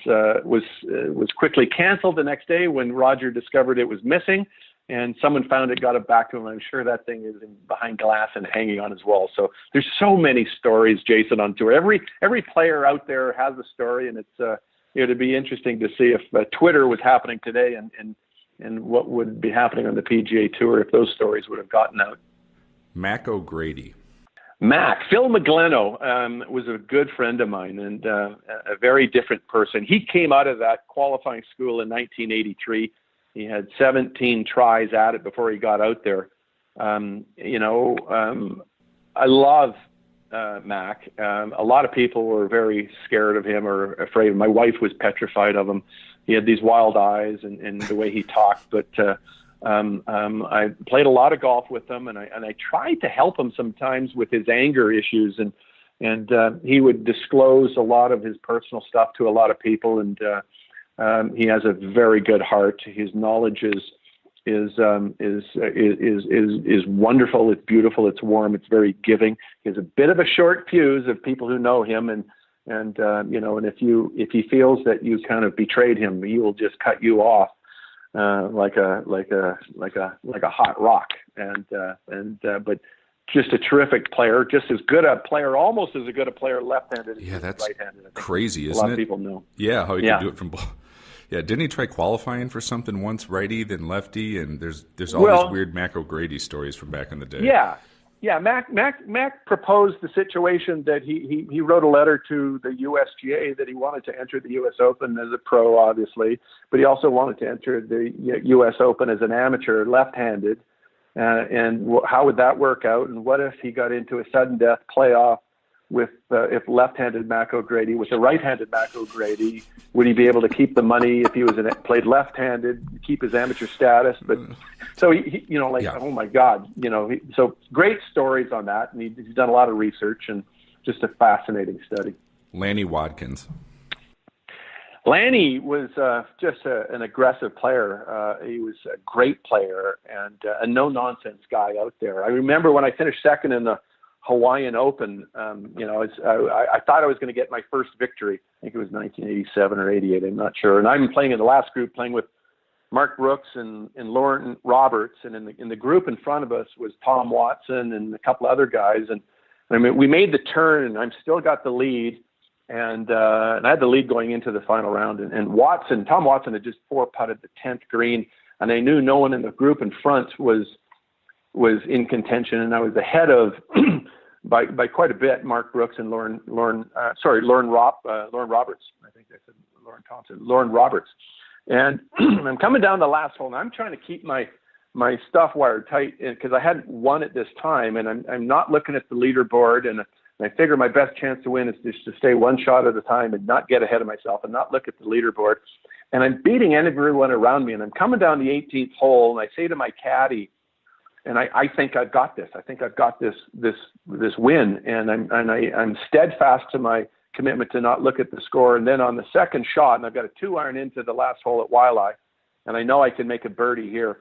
quickly canceled the next day when Roger discovered it was missing, and someone found it, got it back to him. I'm sure that thing is behind glass and hanging on his wall. So there's so many stories, Jason, on tour. Every player out there has a story, and it's it'd be interesting to see if Twitter was happening today and what would be happening on the PGA Tour if those stories would have gotten out. Mac O'Grady. Phil McGleno was a good friend of mine and a very different person. He came out of that qualifying school in 1983. He had 17 tries at it before he got out there. I love Mac. A lot of people were very scared of him or afraid of him. My wife was petrified of him. He had these wild eyes and the way he talked, but I played a lot of golf with him, and I tried to help him sometimes with his anger issues, and and he would disclose a lot of his personal stuff to a lot of people, and he has a very good heart. His knowledge is wonderful. It's beautiful. It's warm. It's very giving. He has a bit of a short fuse of people who know him, and if he feels that you kind of betrayed him, he will just cut you off like a hot rock. But just a terrific player, just as good a player, almost as good a player left-handed as that's right-handed. I think crazy, isn't it? A lot of people know. Yeah, how he could do it from both. Yeah, didn't he try qualifying for something once, righty then lefty? And there's all these weird Mac O'Grady stories from back in the day. Yeah. Mac proposed the situation that he wrote a letter to the USGA that he wanted to enter the U.S. Open as a pro, obviously, but he also wanted to enter the U.S. Open as an amateur, left-handed. And how would that work out? And what if he got into a sudden death playoff with if left-handed Mac O'Grady with a right-handed Mac O'Grady? Would he be able to keep the money if he was played left-handed, keep his amateur status? But so oh my God, so great stories on that, and he's done a lot of research and just a fascinating study. Lanny Wadkins. Lanny was just an aggressive player. He was a great player and a no-nonsense guy out there. I remember when I finished second in the Hawaiian Open, I thought I was going to get my first victory. I think it was 1987 or 88, I'm not sure. And I'm playing in the last group, playing with Mark Brooks and Lauren Roberts. And in the group in front of us was Tom Watson and a couple other guys. And I mean, we made the turn, and I've still got the lead. And I had the lead going into the final round. And Tom Watson had just four-putted the 10th green. And I knew no one in the group in front was in contention. And I was ahead of... by quite a bit, Mark Brooks and Lauren Roberts. I think I said Lauren Thompson. Lauren Roberts. And I'm coming down the last hole, and I'm trying to keep my stuff wired tight because I hadn't won at this time, and I'm not looking at the leaderboard, and I figure my best chance to win is just to stay one shot at a time and not get ahead of myself and not look at the leaderboard. And I'm beating everyone around me, and I'm coming down the 18th hole, and I say to my caddy, and I think I've got this. I think I've got this win, and I'm steadfast to my commitment to not look at the score. And then on the second shot, and I've got a 2-iron into the last hole at Waialae, and I know I can make a birdie here.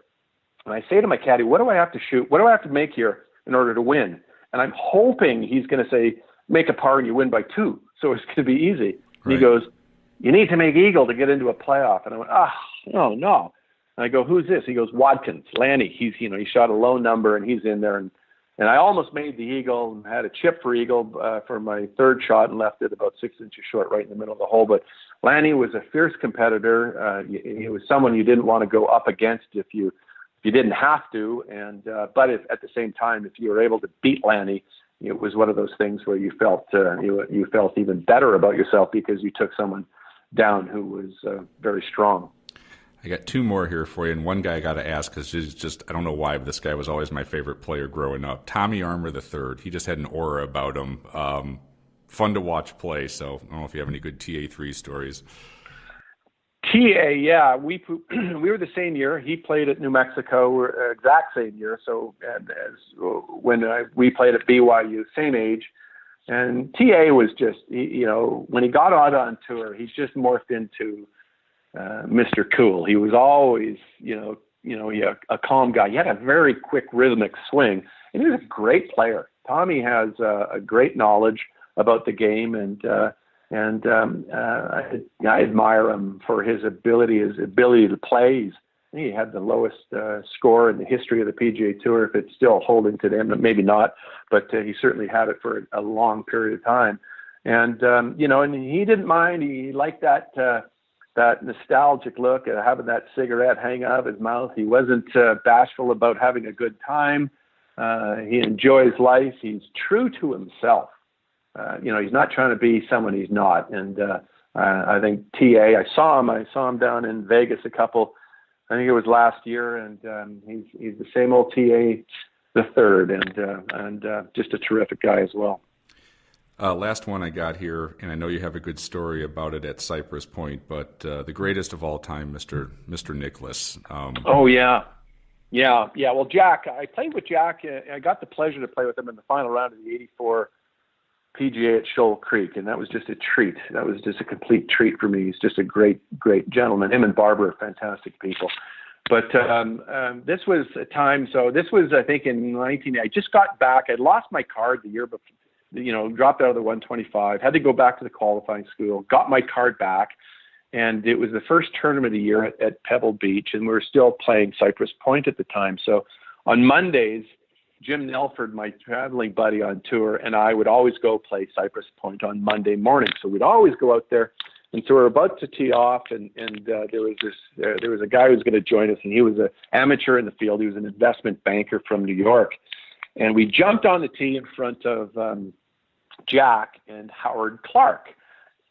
And I say to my caddy, what do I have to shoot? What do I have to make here in order to win? And I'm hoping he's going to say, make a par and you win by 2. So it's going to be easy. And he goes, you need to make eagle to get into a playoff. And I went, no. And I go, who's this? He goes, Wadkins, Lanny. He shot a low number and he's in there. And I almost made the eagle and had a chip for eagle for my third shot and left it about 6 inches short right in the middle of the hole. But Lanny was a fierce competitor. He was someone you didn't want to go up against if you didn't have to. And but at the same time, if you were able to beat Lanny, it was one of those things where you felt you felt even better about yourself because you took someone down who was very strong. I got 2 more here for you, and one guy I got to ask because I don't know why, but this guy was always my favorite player growing up. Tommy Armour III. He just had an aura about him. Fun to watch play. So I don't know if you have any good TA3 stories. TA, yeah, we were the same year. He played at New Mexico, exact same year. So as when we played at BYU, same age. And TA was just, when he got out on tour, he's just morphed into Mr. Cool. He was always, a calm guy. He had a very quick rhythmic swing, and he was a great player. Tommy has a great knowledge about the game, and I admire him for his ability to play. He had the lowest score in the history of the PGA Tour, if it's still holding today. Maybe not, but he certainly had it for a long period of time. And and he didn't mind. He liked that nostalgic look at having that cigarette hang out of his mouth. He wasn't bashful about having a good time. He enjoys life. He's true to himself. He's not trying to be someone he's not. And I think TA, I saw him down in Vegas I think it was last year, and he's the same old TA the third, and just a terrific guy as well. Last one I got here, and I know you have a good story about it at Cypress Point, but the greatest of all time, Mr. Nicklaus. Oh, yeah. Well, Jack, I played with Jack. I got the pleasure to play with him in the final round of the 84 PGA at Shoal Creek, and that was just a treat. That was just a complete treat for me. He's just a great gentleman. Him and Barbara are fantastic people. But this was a time. So this was, I think, in 19. I just got back. I lost my card the year before. Dropped out of the 125. Had to go back to the qualifying school. Got my card back, and it was the first tournament of the year at Pebble Beach, and we were still playing Cypress Point at the time. So on Mondays, Jim Nelford, my traveling buddy on tour, and I would always go play Cypress Point on Monday morning. So we'd always go out there. And so we're about to tee off, and there was a guy who was going to join us, and he was an amateur in the field. He was an investment banker from New York. And we jumped on the tee in front of Jack and Howard Clark.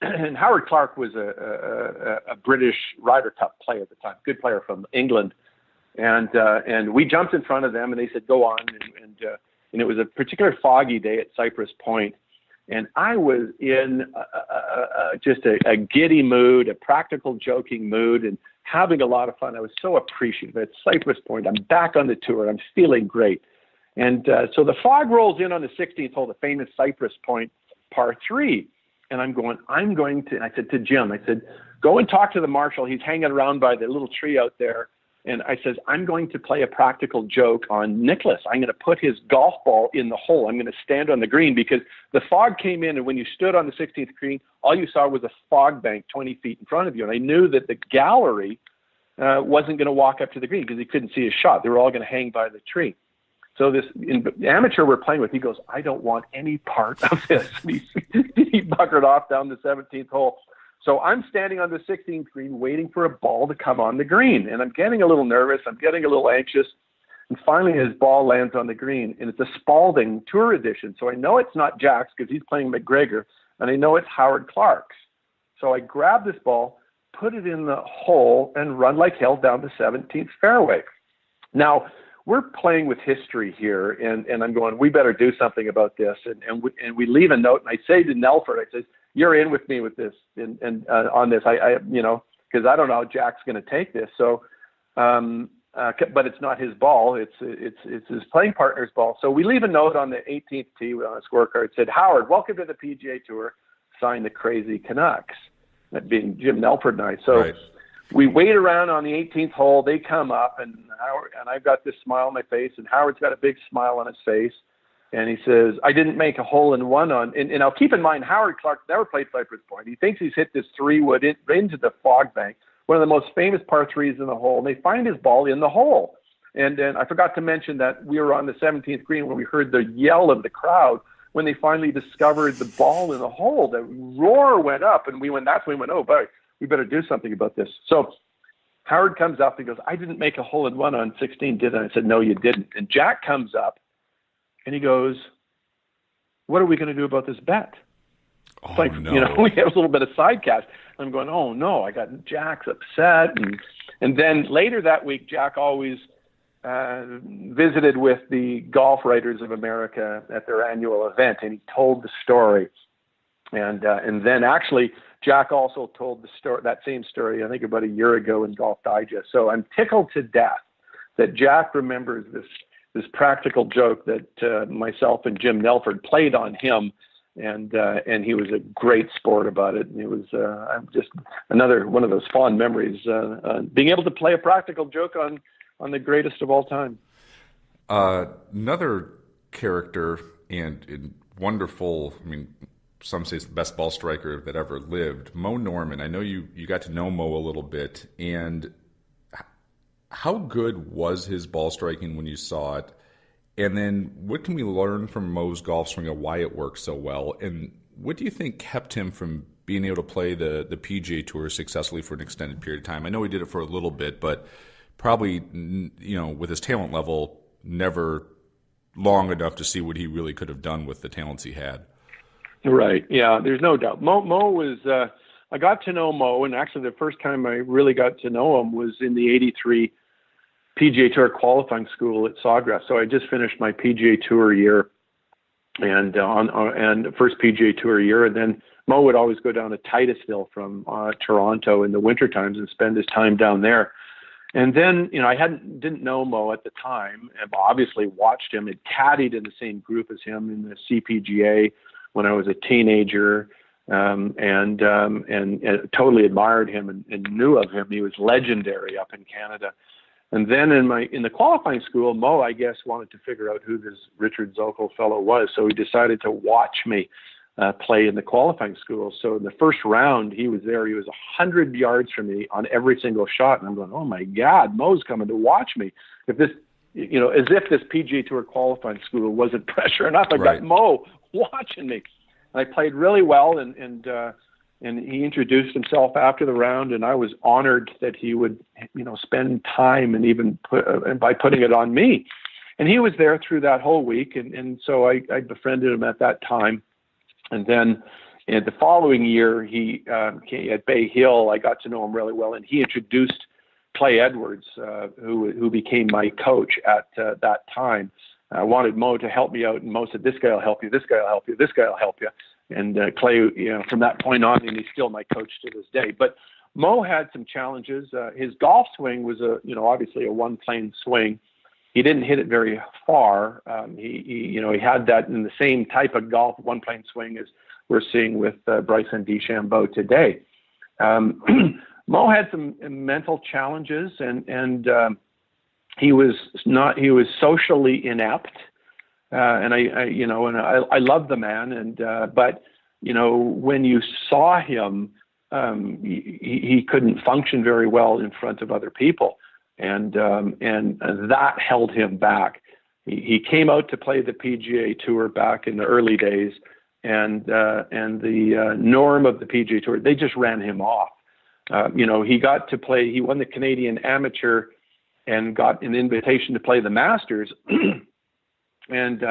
And Howard Clark was a British Ryder Cup player at the time, good player from England. And we jumped in front of them, and they said, go on. And it was a particular foggy day at Cypress Point. And I was in just a giddy mood, a practical joking mood, and having a lot of fun. I was so appreciative. At Cypress Point, I'm back on the tour. I'm feeling great. And so the fog rolls in on the 16th hole, the famous Cypress Point par 3. And I'm going to, and I said to Jim, I said, go and talk to the marshal. He's hanging around by the little tree out there. And I says, I'm going to play a practical joke on Nicholas. I'm going to put his golf ball in the hole. I'm going to stand on the green because the fog came in, and when you stood on the 16th green, all you saw was a fog bank 20 feet in front of you. And I knew that the gallery wasn't going to walk up to the green because he couldn't see his shot. They were all going to hang by the tree. So this amateur we're playing with, he goes, I don't want any part of this. And he buckered off down the 17th hole. So I'm standing on the 16th green waiting for a ball to come on the green. And I'm getting a little nervous. I'm getting a little anxious. And finally his ball lands on the green. And it's a Spalding Tour edition. So I know it's not Jack's because he's playing McGregor. And I know it's Howard Clark's. So I grab this ball, put it in the hole, and run like hell down the 17th fairway. Now, we're playing with history here. And I'm going, we better do something about this. And we leave a note. And I say to Nelford, I say, you're in with me with this and on this. I because I don't know how Jack's going to take this. So, but it's not his ball. It's his playing partner's ball. So we leave a note on the 18th tee on a scorecard. It said, Howard, welcome to the PGA Tour. Signed the Crazy Canucks. That being Jim Nelford and I. So right. We wait around on the 18th hole. They come up, and I've got this smile on my face, and Howard's got a big smile on his face. And he says, I didn't make a hole in one on, and now keep in mind, Howard Clark never played Cypress Point. He thinks he's hit this 3-wood into the fog bank, one of the most famous par 3s in the hole. And they find his ball in the hole. And I forgot to mention that we were on the 17th green when we heard the yell of the crowd when they finally discovered the ball in the hole. The roar went up, and that's when we went, oh, boy, we better do something about this. So Howard comes up and goes, I didn't make a hole in one on 16, did I? I said, no, you didn't. And Jack comes up. And he goes, what are we going to do about this bet? Oh, it's like, no. We have a little bit of sidecast. I'm going, oh, no, I got Jack's upset. And then later that week, Jack always visited with the Golf Writers of America at their annual event, and he told the story. And then actually, Jack also told the story, that same story, I think about a year ago in Golf Digest. So I'm tickled to death that Jack remembers this practical joke that myself and Jim Nelford played on him, and he was a great sport about it. And it was just another one of those fond memories, being able to play a practical joke on the greatest of all time. Another character and wonderful, I mean, some say it's the best ball striker that ever lived, Moe Norman. I know you got to know Moe a little bit, and how good was his ball striking when you saw it? And then what can we learn from Moe's golf swing of why it works so well? And what do you think kept him from being able to play the PGA Tour successfully for an extended period of time? I know he did it for a little bit, but probably, with his talent level, never long enough to see what he really could have done with the talents he had. Right. Yeah, there's no doubt. Moe was, I got to know Moe, and actually the first time I really got to know him was in the 83 PGA Tour qualifying school at Sawgrass. So I just finished my PGA Tour year and the first PGA Tour year. And then Moe would always go down to Titusville from Toronto in the winter times and spend his time down there. And then, I didn't know Moe at the time, and obviously watched him and caddied in the same group as him in the CPGA, when I was a teenager, and totally admired him and knew of him. He was legendary up in Canada. And then in the qualifying school, Moe, I guess, wanted to figure out who this Richard Zokol fellow was, so he decided to watch me play in the qualifying school. So in the first round, he was there. He was 100 yards from me on every single shot, and I'm going, oh my God, Moe's coming to watch me. If this, as if this PGA Tour qualifying school wasn't pressure enough, I got Moe watching me. And I played really well, and he introduced himself after the round, and I was honored that he would, spend time and even by putting it on me. And he was there through that whole week, and so I befriended him at that time. And then the following year, he at Bay Hill, I got to know him really well, and he introduced Clay Edwards, who became my coach at that time. I wanted Moe to help me out, and Moe said, "This guy will help you. This guy will help you. This guy will help you." And Clay, from that point on, and he's still my coach to this day. But Moe had some challenges. His golf swing was obviously a one-plane swing. He didn't hit it very far. He had that in the same type of golf one-plane swing as we're seeing with Bryson DeChambeau today. Moe had some mental challenges, and he was socially inept. And I love the man, but when you saw him, he couldn't function very well in front of other people, and that held him back. He came out to play the PGA Tour back in the early days, and the norm of the PGA Tour, they just ran him off. He got to play. He won the Canadian Amateur and got an invitation to play the Masters. And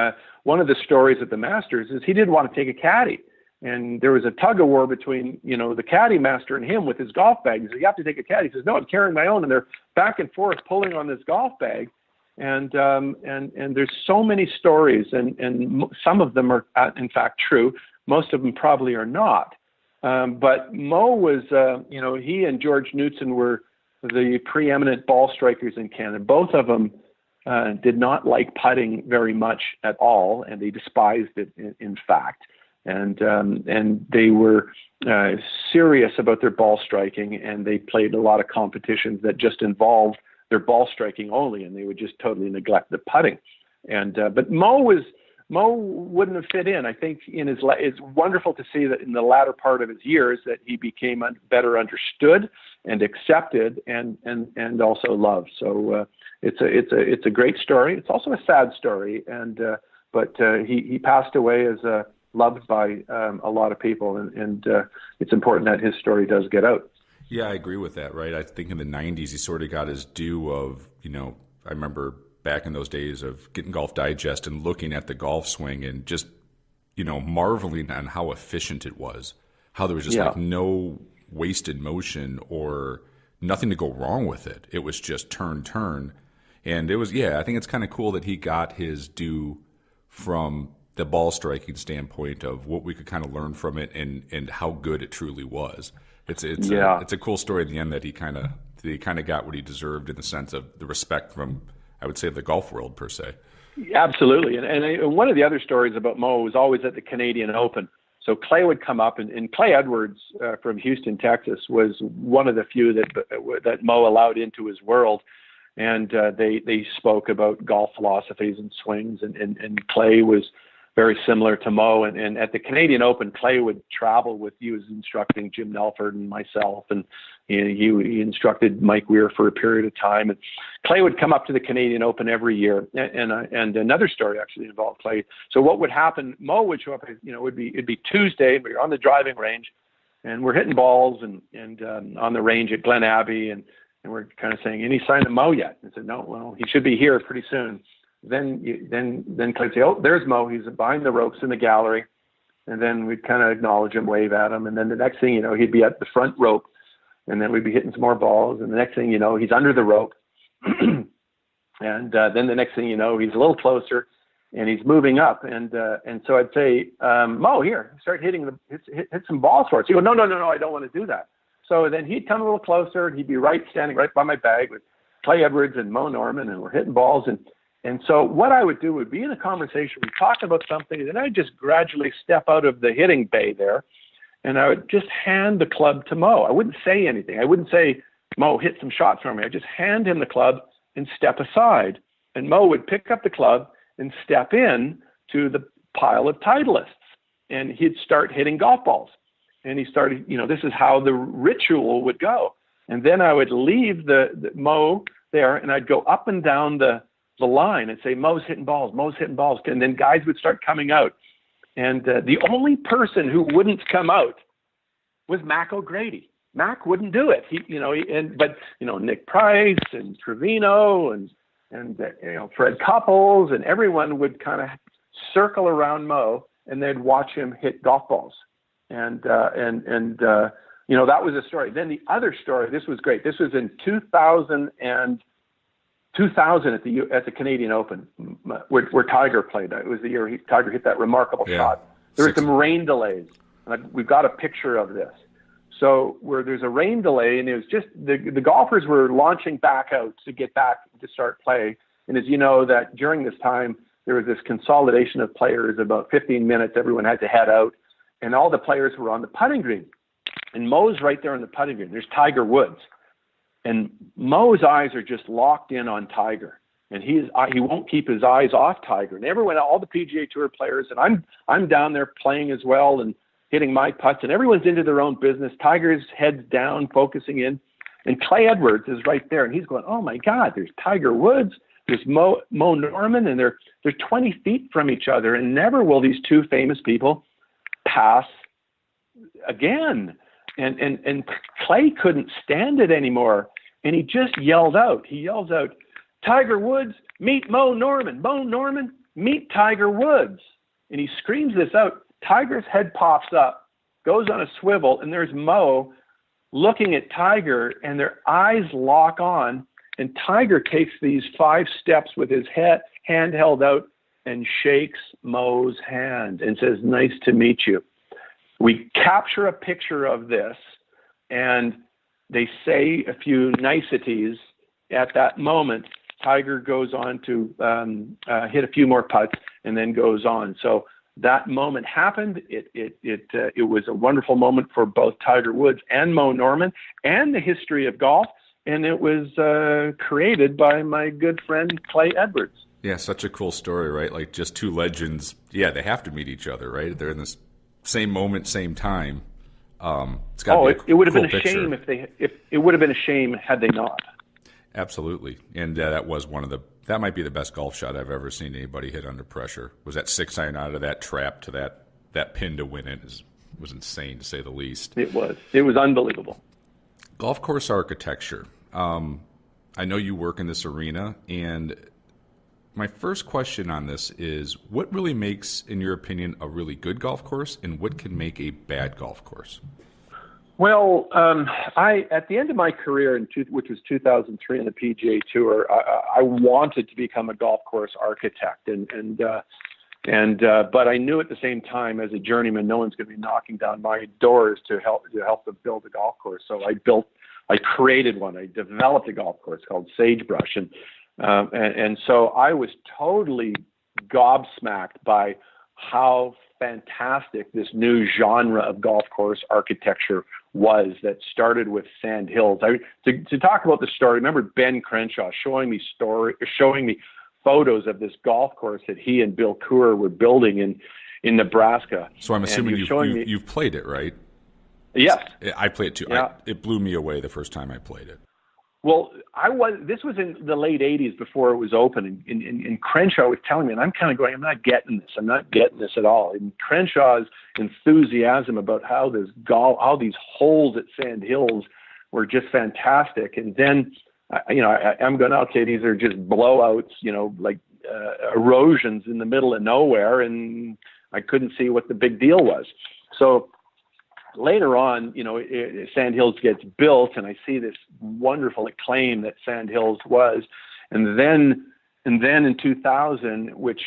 one of the stories at the Masters is he didn't want to take a caddy. And there was a tug of war between, the caddy master and him with his golf bag. He said, "You have to take a caddy." He says, "No, I'm carrying my own." And they're back and forth pulling on this golf bag. And there's so many stories, and some of them are, in fact, true. Most of them probably are not. But Moe was, he and George Knudson were the preeminent ball strikers in Canada. Both of them did not like putting very much at all, and they despised it, in fact. And they were serious about their ball striking, and they played a lot of competitions that just involved their ball striking only, and they would just totally neglect the putting. And but Moe wouldn't have fit in. I think it's wonderful to see that in the latter part of his years that he became better understood and accepted and also loved. So it's a great story. It's also a sad story, but he passed away as loved by a lot of people, and it's important that his story does get out. Yeah, I agree with that, right? I think in the 90s, he sort of got his due of, I remember back in those days of getting Golf Digest and looking at the golf swing and just, marveling on how efficient it was, how there was just like no wasted motion or nothing to go wrong with it. It was just turn. And it was, I think it's kind of cool that he got his due from the ball striking standpoint of what we could kind of learn from it and how good it truly was. It's a cool story in the end that he kind of got what he deserved in the sense of the respect from, I would say, the golf world per se. Absolutely. And one of the other stories about Moe was always at the Canadian Open. So Clay would come up, and Clay Edwards from Houston, Texas, was one of the few that Moe allowed into his world. And they spoke about golf philosophies and swings, and Clay was very similar to Moe. And at the Canadian Open, Clay would travel with, he was instructing Jim Nelford and myself, and he instructed Mike Weir for a period of time. And Clay would come up to the Canadian Open every year. And another story actually involved Clay. So what would happen, Moe would show up, it'd be Tuesday, and we were on the driving range, and we're hitting balls and on the range at Glen Abbey, and we're kind of saying, "Any sign of Moe yet?" And said, "No, well, he should be here pretty soon." Then Clay would say, "Oh, there's Moe. He's behind the ropes in the gallery." And then we'd kind of acknowledge him, wave at him. And then the next thing you know, he'd be at the front rope. And then we'd be hitting some more balls. And the next thing you know, he's under the rope. And then the next thing you know, he's a little closer and he's moving up. And so I'd say, "Moe, here, start hit some balls for us." He'd go, No, I don't want to do that. So then he'd come a little closer, and he'd be standing right by my bag with Clay Edwards and Moe Norman, and we're hitting balls. And so what I would do would be in a conversation, we'd talk about something, and then I'd just gradually step out of the hitting bay there, and I would just hand the club to Moe. I wouldn't say anything. I wouldn't say, Moe, hit some shots for me. I'd just hand him the club and step aside. And Moe would pick up the club and step in to the pile of Titleists. And he'd start hitting golf balls. And he started, this is how the ritual would go. And then I would leave the Moe there, and I'd go up and down the line and say, Moe's hitting balls, Moe's hitting balls. And then guys would start coming out. And the only person who wouldn't come out was Mac O'Grady. Mac wouldn't do it. But Nick Price and Trevino and Fred Couples and everyone would kind of circle around Moe, and they'd watch him hit golf balls. And that was a story. Then the other story, this was great. This was in 2000 at the Canadian Open, where Tiger played. It was the year Tiger hit that remarkable shot. There were some rain delays. We've got a picture of this. So where there's a rain delay, and it was just the golfers were launching back out to get back to start play. And as you know, that during this time, there was this consolidation of players. About 15 minutes, everyone had to head out, and all the players were on the putting green. And Moe's right there on the putting green. There's Tiger Woods. And Moe's eyes are just locked in on Tiger, and he won't keep his eyes off Tiger. And everyone, all the PGA Tour players, and I'm down there playing as well and hitting my putts, and everyone's into their own business. Tiger's head's down, focusing in, and Clay Edwards is right there, and he's going, "Oh my God, there's Tiger Woods, there's Moe Norman, and they're 20 feet from each other, and never will these two famous people pass again." And Clay couldn't stand it anymore. And he just yelled out. He yells out, "Tiger Woods, meet Moe Norman. Moe Norman, meet Tiger Woods." And he screams this out. Tiger's head pops up, goes on a swivel, and there's Moe looking at Tiger, and their eyes lock on. And Tiger takes these 5 steps with his hand held out and shakes Moe's hand and says, "Nice to meet you." We capture a picture of this, and they say a few niceties. At that moment, Tiger goes on to hit a few more putts and then goes on. So that moment happened. It was a wonderful moment for both Tiger Woods and Moe Norman and the history of golf, and it was created by my good friend Clay Edwards. Yeah, such a cool story, right? Like just two legends. Yeah, they have to meet each other, right? They're in this same moment, same time. It would have been a shame if it would have been a shame had they not. Absolutely, and that was that might be the best golf shot I've ever seen anybody hit under pressure. Was that 6-iron out of that trap to that pin to win it was insane, to say the least. It was unbelievable. Golf course architecture. I know you work in this arena, and my first question on this is, what really makes, in your opinion, a really good golf course, and what can make a bad golf course? Well, at the end of my career, which was 2003 on the PGA Tour, I wanted to become a golf course architect, but I knew at the same time, as a journeyman, no one's going to be knocking down my doors to help them build a golf course. So I created one. I developed a golf course called Sagebrush, and so I was totally gobsmacked by how fantastic this new genre of golf course architecture was that started with Sand Hills. To talk about the story, remember Ben Crenshaw showing me photos of this golf course that he and Bill Coor were building in Nebraska. So I'm assuming you've played it, right? Yes. I played it too. Yeah. It blew me away the first time I played it. Well, this was in the late 80s before it was open, and Crenshaw was telling me, and I'm kind of going, I'm not getting this at all. And Crenshaw's enthusiasm about how these holes at Sand Hills were just fantastic. And then, I'm going, okay, these are just blowouts, like erosions in the middle of nowhere, and I couldn't see what the big deal was. So later on, Sand Hills gets built, and I see this wonderful acclaim that Sand Hills was. And then in 2000, which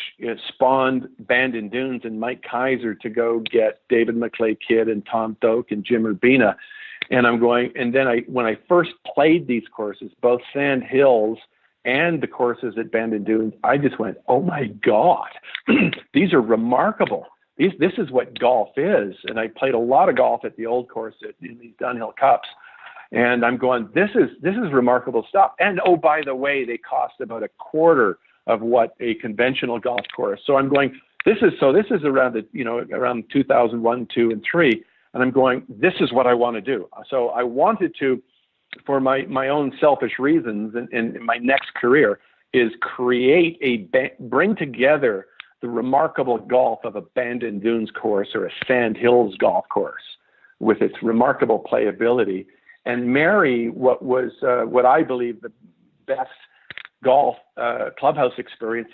spawned Bandon Dunes and Mike Kaiser to go get David McClay Kidd and Tom Doak and Jim Urbina. And I'm going, and then when I first played these courses, both Sand Hills and the courses at Bandon Dunes, I just went, oh my God, these are remarkable. This is what golf is. And I played a lot of golf at the old course in these Dunhill Cups. And I'm going, this is remarkable stuff. And oh, by the way, they cost about a quarter of what a conventional golf course. So I'm going, this is around around 2001, 2, and 3. And I'm going, this is what I want to do. So I wanted to, for my own selfish reasons in my next career, is bring together the remarkable golf of a Bandon Dunes course or a Sand Hills golf course with its remarkable playability, and marry what I believe the best golf clubhouse experience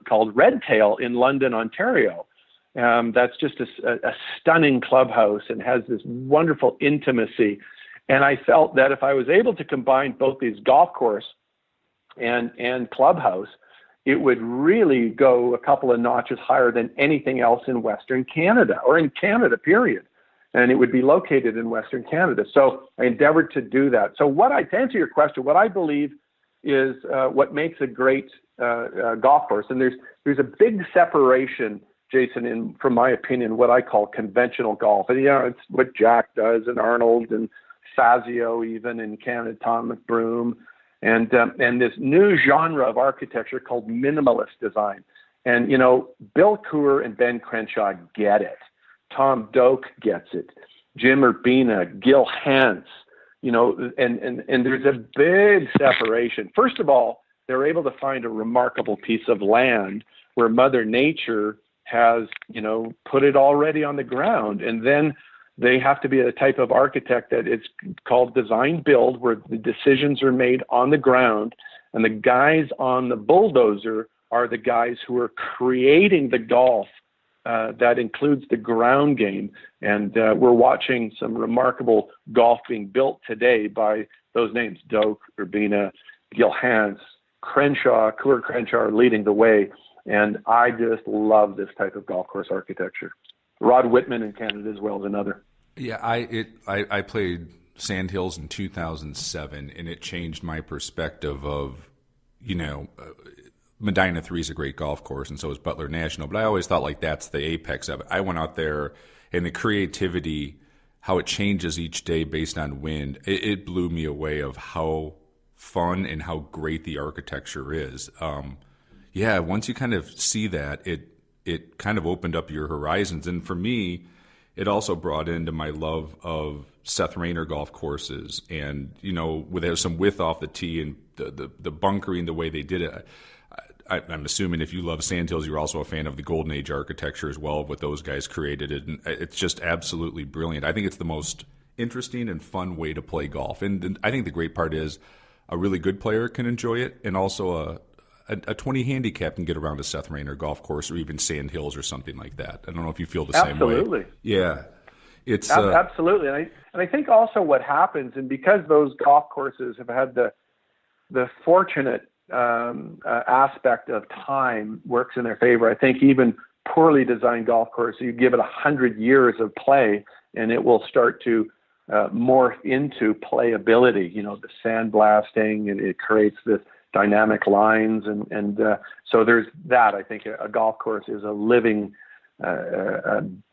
called Redtail in London, Ontario. That's just a stunning clubhouse and has this wonderful intimacy. And I felt that if I was able to combine both these golf course and clubhouse, it would really go a couple of notches higher than anything else in Western Canada, or in Canada, period. And it would be located in Western Canada. So I endeavored to do that. So to answer your question, what I believe is what makes a great golf course, and there's a big separation, Jason, from my opinion, what I call conventional golf. And it's what Jack does, and Arnold, and Fazio, even in Canada, Tom McBroom, and this new genre of architecture called minimalist design. And Bill Coore and Ben Crenshaw get it. Tom Doak gets it. Jim Urbina, Gil Hance, and there's a big separation. First of all, they're able to find a remarkable piece of land where Mother Nature has, put it already on the ground. And then they have to be a type of architect that it's called design build, where the decisions are made on the ground, and the guys on the bulldozer are the guys who are creating the golf that includes the ground game. And we're watching some remarkable golf being built today by those names: Doak, Urbina, Gil Hance, Crenshaw, Coore Crenshaw are leading the way. And I just love this type of golf course architecture. Rod Whitman in Canada as well is another. Yeah, I played Sand Hills in 2007, and it changed my perspective of, Medina 3 is a great golf course, and so is Butler National, but I always thought that's the apex of it. I went out there, and the creativity, how it changes each day based on wind, it blew me away of how fun and how great the architecture is. Once you kind of see that, it kind of opened up your horizons. And for me, it also brought into my love of Seth Rayner golf courses, and with some width off the tee and the bunkering, the way they did it. I'm assuming if you love Sand Hills, you're also a fan of the Golden Age architecture as well, of what those guys created. And it's just absolutely brilliant. I think it's the most interesting and fun way to play golf. And I think the great part is a really good player can enjoy it, and also a 20 handicap can get around a Seth Rayner golf course, or even Sand Hills or something like that. I don't know if you feel the same way. Absolutely. Yeah. It's absolutely. And I think also what happens, and because those golf courses have had the fortunate aspect of time works in their favor. I think even poorly designed golf course, you give it 100 years of play, and it will start to morph into playability. The sandblasting, and it creates this dynamic lines, and so there's that. I think a golf course is a living thing,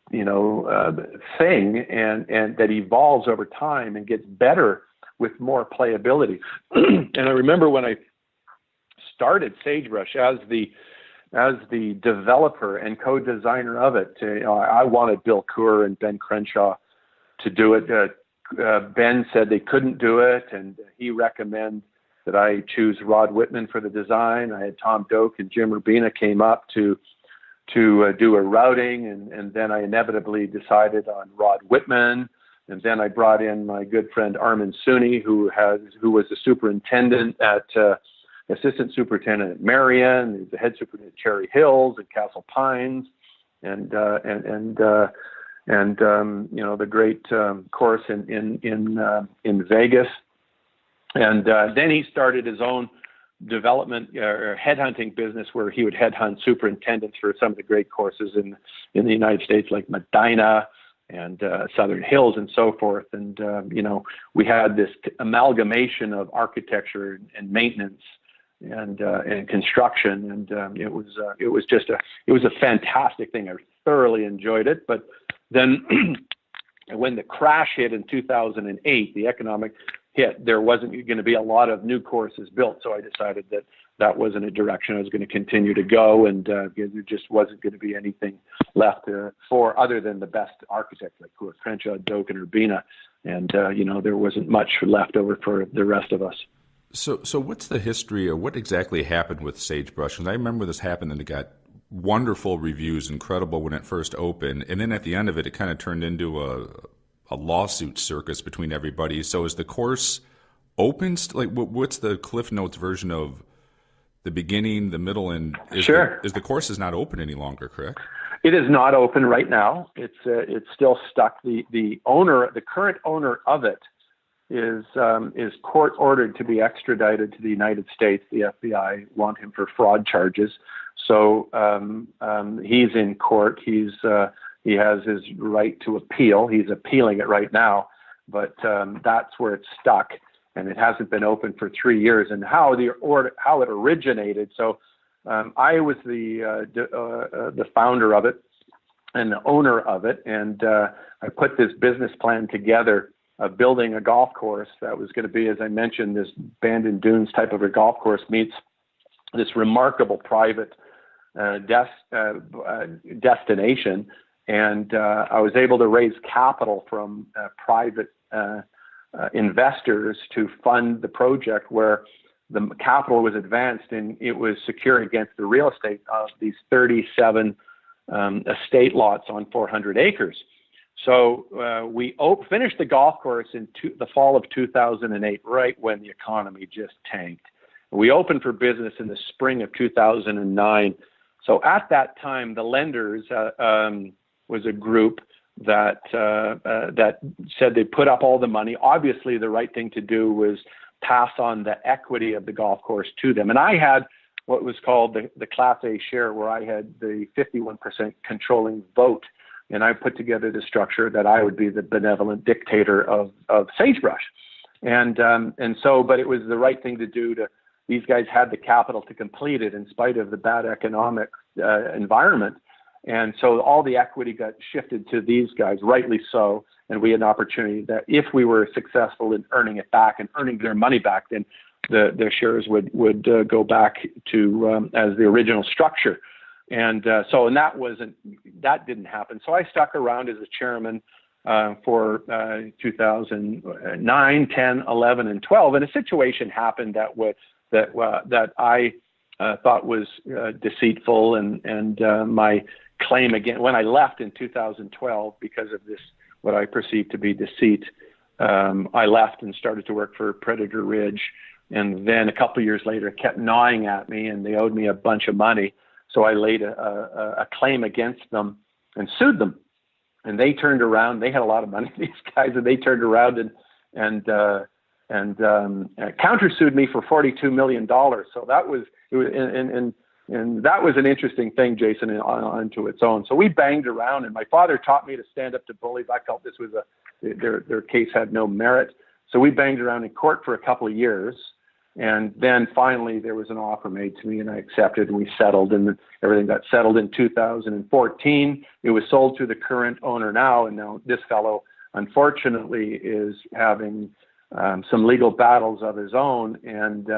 and that evolves over time and gets better with more playability. And I remember when I started Sagebrush as the developer and co-designer of it, I wanted Bill Coore and Ben Crenshaw to do it. Ben said they couldn't do it, and he recommended that I choose Rod Whitman for the design. I had Tom Doak and Jim Urbina came up to do a routing, and then I inevitably decided on Rod Whitman. And then I brought in my good friend Armin Sooney, who was the superintendent assistant superintendent at Marion, he's the head superintendent at Cherry Hills and Castle Pines, and the great course in Vegas. And then he started his own development or headhunting business, where he would headhunt superintendents for some of the great courses in the United States, like Medina and Southern Hills and so forth. And we had this amalgamation of architecture and maintenance and construction, and it was a fantastic thing. I thoroughly enjoyed it. But then when the crash hit in 2008, the economic hit, there wasn't going to be a lot of new courses built. So I decided that wasn't a direction I was going to continue to go, and there just wasn't going to be anything left for other than the best architects like Crenshaw, Doak, and Urbina. And, there wasn't much left over for the rest of us. So what's the history, or what exactly happened with Sagebrush? Because I remember this happened and it got wonderful reviews, incredible when it first opened. And then at the end of it, it kind of turned into a lawsuit circus between everybody. So is the course open? Like, what's the Cliff Notes version of the beginning, the middle, and Sure. The course is not open any longer, correct? It is not open right now. It's still stuck. The owner, the current owner of it, is court ordered to be extradited to the United States. The FBI want him for fraud charges. So he's in court. He has his right to appeal. He's appealing it right now, but that's where it's stuck, and it hasn't been open for 3 years. And how it originated. So I was the founder of it and the owner of it, and I put this business plan together of building a golf course that was going to be, as I mentioned, this Bandon Dunes type of a golf course meets this remarkable private destination. And I was able to raise capital from private investors to fund the project, where the capital was advanced and it was secured against the real estate of these 37 estate lots on 400 acres. So we finished the golf course in the fall of 2008, right when the economy just tanked. We opened for business in the spring of 2009. So at that time, the lenders was a group that said they put up all the money. Obviously, the right thing to do was pass on the equity of the golf course to them. And I had what was called the Class A share, where I had the 51% controlling vote. And I put together the structure that I would be the benevolent dictator of Sagebrush. And so, but it was the right thing to do. These guys had the capital to complete it in spite of the bad economic environment. And so all the equity got shifted to these guys, rightly so. And we had an opportunity that if we were successful in earning it back and earning their money back, then their shares would go back to as the original structure. And that didn't happen. So I stuck around as a chairman for 2009, 10, 11, and 12. And a situation happened that I thought was deceitful, and my claim again, when I left in 2012 because of this, what I perceived to be deceit, I left and started to work for Predator Ridge. And then a couple of years later, it kept gnawing at me, and they owed me a bunch of money. So I laid a claim against them and sued them. And they turned around. They had a lot of money, these guys, and they turned around and countersued me for $42 million. So that was an interesting thing, Jason, onto its own. So we banged around, and my father taught me to stand up to bullies. I felt this was their case had no merit. So we banged around in court for a couple of years. And then finally there was an offer made to me, and I accepted, and we settled, and everything got settled in 2014. It was sold to the current owner now. And now this fellow, unfortunately, is having some legal battles of his own. And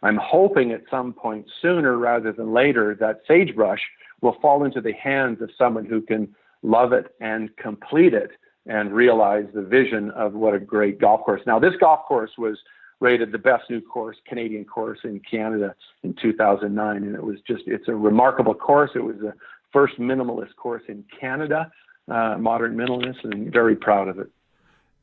I'm hoping at some point sooner rather than later that Sagebrush will fall into the hands of someone who can love it and complete it and realize the vision of what a great golf course. Now, this golf course was rated the best new Canadian course in Canada in 2009. And it's a remarkable course. It was the first minimalist course in Canada, modern minimalist, and very proud of it.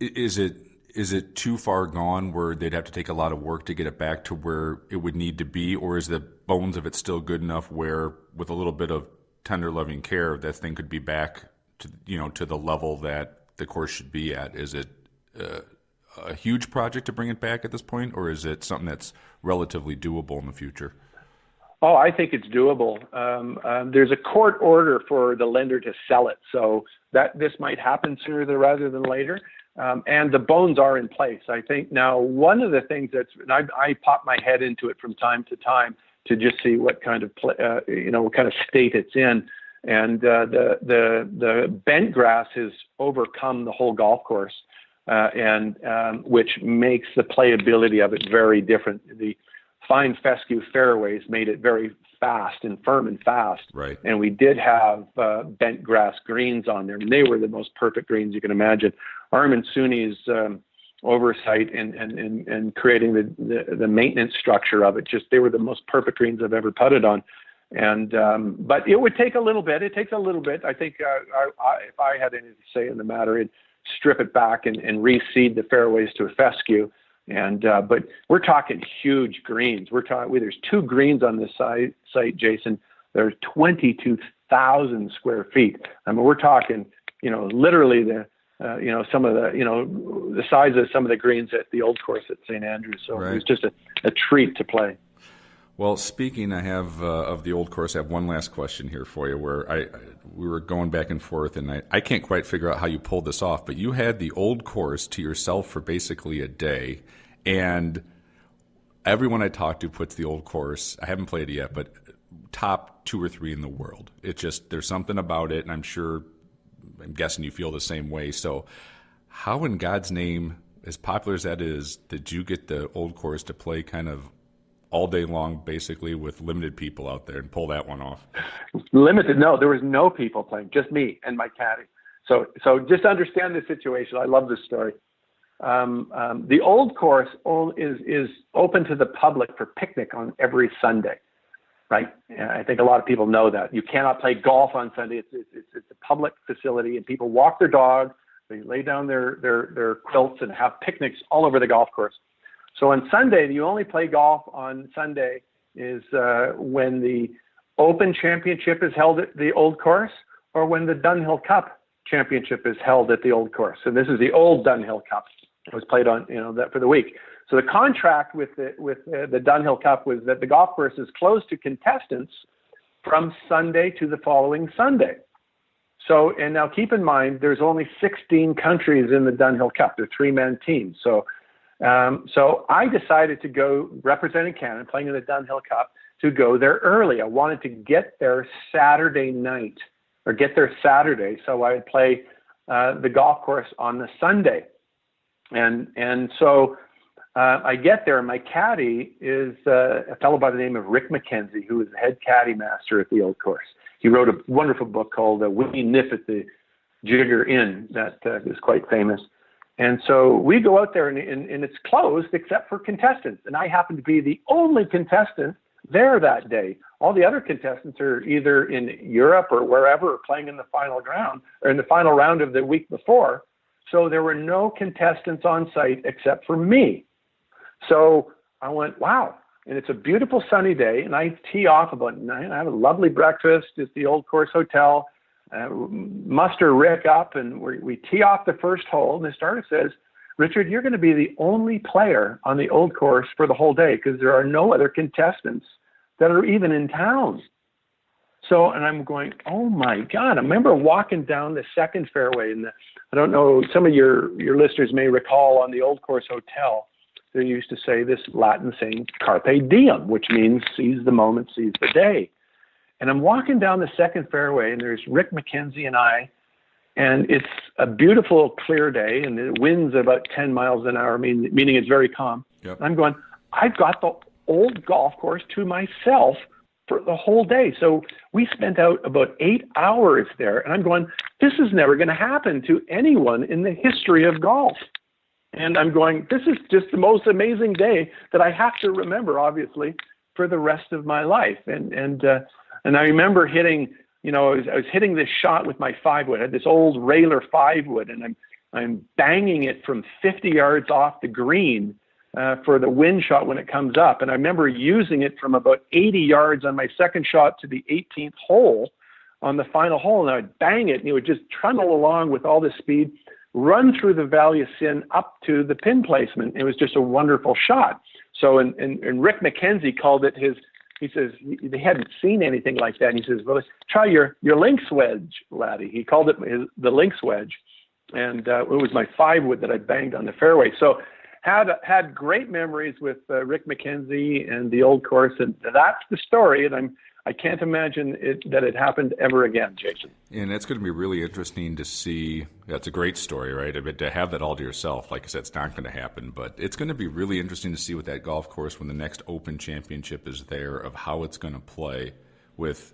Is it too far gone where they'd have to take a lot of work to get it back to where it would need to be? Or is the bones of it still good enough where with a little bit of tender loving care, that thing could be back to the level that the course should be at? Is it a huge project to bring it back at this point, or is it something that's relatively doable in the future? Oh, I think it's doable. There's a court order for the lender to sell it, so that this might happen sooner rather than later. and the bones are in place. I think now one of the things and I pop my head into it from time to time to just see what kind of what kind of state it's in. And the bent grass has overcome the whole golf course, and which makes the playability of it very different. The fine fescue fairways made it very fast and firm and fast. Right. And we did have bent grass greens on there, and they were the most perfect greens you can imagine. Armin Suni's oversight and creating the maintenance structure of it, they were the most perfect greens I've ever putted on. And but it would take a little bit. It takes a little bit. I think if I had anything to say in the matter, I'd strip it back and reseed the fairways to a fescue. And but we're talking huge greens. There's 2 greens on this site, Jason. There's 22,000 square feet. I mean, we're talking, literally some of the size of some of the greens at the old course at St. Andrews. So right. It was just a treat to play. Well, speaking, I have of the old course, I have one last question here for you where we were going back and forth, and I can't quite figure out how you pulled this off, but you had the old course to yourself for basically a day, and everyone I talked to puts the old course, I haven't played it yet, but top 2 or 3 in the world. It just, there's something about it, and I'm guessing you feel the same way. So how in God's name, as popular as that is, did you get the old course to play kind of all day long, basically, with limited people out there and pull that one off? Limited? No, there was no people playing, just me and my caddy. So just understand the situation. I love this story. The old course is open to the public for picnic on every Sunday, right? And I think a lot of people know that. You cannot play golf on Sunday. It's a public facility, and people walk their dog, they lay down their quilts and have picnics all over the golf course. So on Sunday, you only play golf on Sunday is when the Open Championship is held at the old course, or when the Dunhill Cup Championship is held at the old course. And this is the old Dunhill Cup. It was played on, that for the week. So the contract with the Dunhill Cup was that the golf course is closed to contestants from Sunday to the following Sunday. So, and now keep in mind, there's only 16 countries in the Dunhill Cup. They're 3-man teams. So I decided to go representing Canada, playing in the Dunhill Cup, to go there early. I wanted to get there Saturday night, or get there Saturday, so I would play the golf course on the Sunday. And so I get there, and my caddy is a fellow by the name of Rick McKenzie, who is the head caddy master at the old course. He wrote a wonderful book called We Nip at the Jigger Inn that is quite famous. And so we go out there, and it's closed except for contestants. And I happen to be the only contestant there that day. All the other contestants are either in Europe or wherever, or playing in the final round, or in the final round of the week before. So there were no contestants on site except for me. So I went, wow. And it's a beautiful sunny day, and I tee off about 9. I have a lovely breakfast at the Old Course Hotel. Muster Rick up, and we tee off the first hole, and the starter says, Richard, you're going to be the only player on the old course for the whole day because there are no other contestants that are even in town. So, and I'm going, oh my God. I remember walking down the second fairway, and I don't know, some of your listeners may recall on the Old Course Hotel, they used to say this Latin saying, carpe diem, which means seize the moment, seize the day. And I'm walking down the second fairway, and there's Rick McKenzie and I, and it's a beautiful, clear day, and the wind's about 10 miles an hour, meaning it's very calm. Yep. I'm going, I've got the old golf course to myself for the whole day. So we spent out about 8 hours there, and I'm going, this is never going to happen to anyone in the history of golf. And I'm going, this is just the most amazing day that I have to remember, obviously, for the rest of my life. And I remember hitting, I was hitting this shot with my 5-wood. I had this old Railer 5-wood, and I'm banging it from 50 yards off the green for the wind shot when it comes up. And I remember using it from about 80 yards on my second shot to the 18th hole on the final hole, and I would bang it, and it would just trundle along with all this speed, run through the Valley of Sin up to the pin placement. It was just a wonderful shot. So, and Rick McKenzie called it his. He says they hadn't seen anything like that. And he says, well, let's try your links wedge, laddie. He called it the links wedge. and it was my 5-wood that I banged on the fairway. So had great memories with Rick McKenzie and the old course, and that's the story. And I can't imagine that it happened ever again, Jason. And it's going to be really interesting to see. That's a great story, right? I mean, to have that all to yourself, like I said, it's not going to happen. But it's going to be really interesting to see with that golf course when the next Open Championship is there, of how it's going to play with,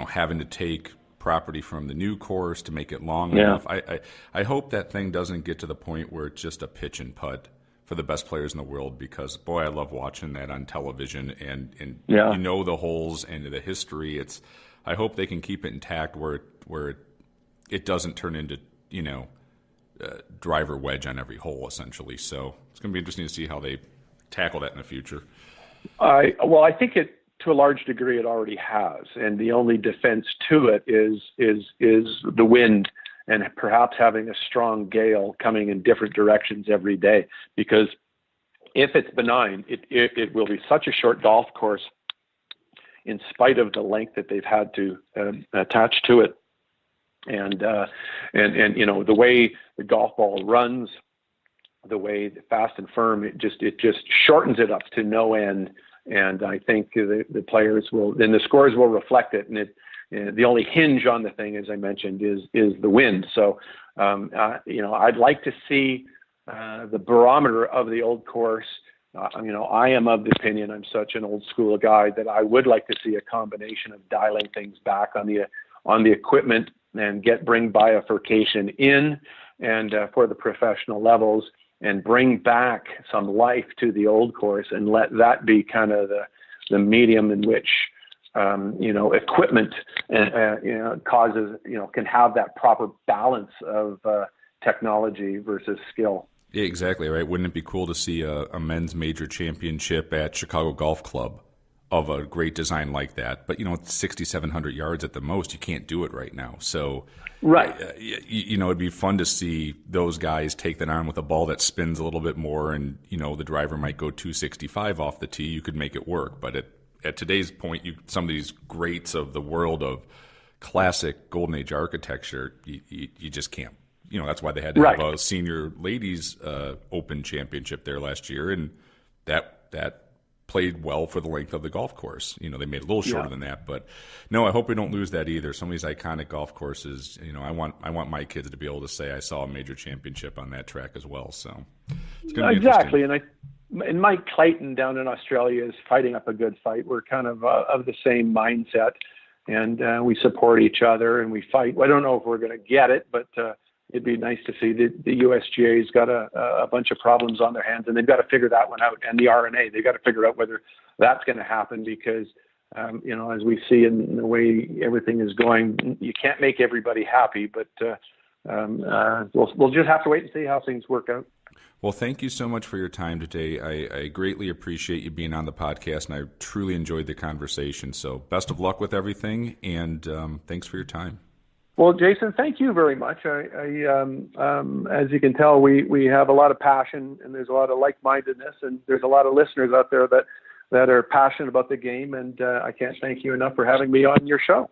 having to take property from the new course to make it long enough. I hope that thing doesn't get to the point where it's just a pitch and putt for the best players in the world, because boy, I love watching that on television, and the holes and the history. I hope they can keep it intact where it doesn't turn into driver wedge on every hole essentially. So it's going to be interesting to see how they tackle that in the future. I think it, to a large degree, it already has, and the only defense to it is the wind, and perhaps having a strong gale coming in different directions every day. Because if it's benign, it will be such a short golf course, in spite of the length that they've had to attach to it, and the way the golf ball runs, the way fast and firm, it just shortens it up to no end. And I think the players will, and the scores will reflect it. And the only hinge on the thing, as I mentioned, is the wind. So, I'd like to see the barometer of the old course. I am of the opinion, I'm such an old school guy, that I would like to see a combination of dialing things back on the equipment and bring bifurcation in, and for the professional levels, and bring back some life to the old course, and let that be kind of the medium in which equipment causes, can have that proper balance of technology versus skill. Yeah, exactly right. Wouldn't it be cool to see a men's major championship at Chicago Golf Club of a great design like that? But it's 6,700 yards at the most. You can't do it right now. So right, it'd be fun to see those guys take that on with a ball that spins a little bit more, and the driver might go 265 off the tee. You could make it work, but at today's point, some of these greats of the world of classic Golden Age architecture, you just can't. That's why they had to have a senior ladies Open Championship there last year, and that played well for the length of the golf course. They made it a little shorter than that, but no, I hope we don't lose that either. Some of these iconic golf courses, I want my kids to be able to say I saw a major championship on that track as well. So it's going to be exactly, interesting. And Mike Clayton down in Australia is fighting up a good fight. We're kind of the same mindset, and we support each other and we fight. Well, I don't know if we're going to get it, but it'd be nice to see the USGA's got a bunch of problems on their hands, and they've got to figure that one out. And the RNA, they've got to figure out whether that's going to happen, because as we see in the way everything is going, you can't make everybody happy. But we'll just have to wait and see how things work out. Well, thank you so much for your time today. I greatly appreciate you being on the podcast, and I truly enjoyed the conversation. So best of luck with everything, and thanks for your time. Well, Jason, thank you very much. As you can tell, we have a lot of passion, and there's a lot of like-mindedness, and there's a lot of listeners out there that are passionate about the game, and I can't thank you enough for having me on your show.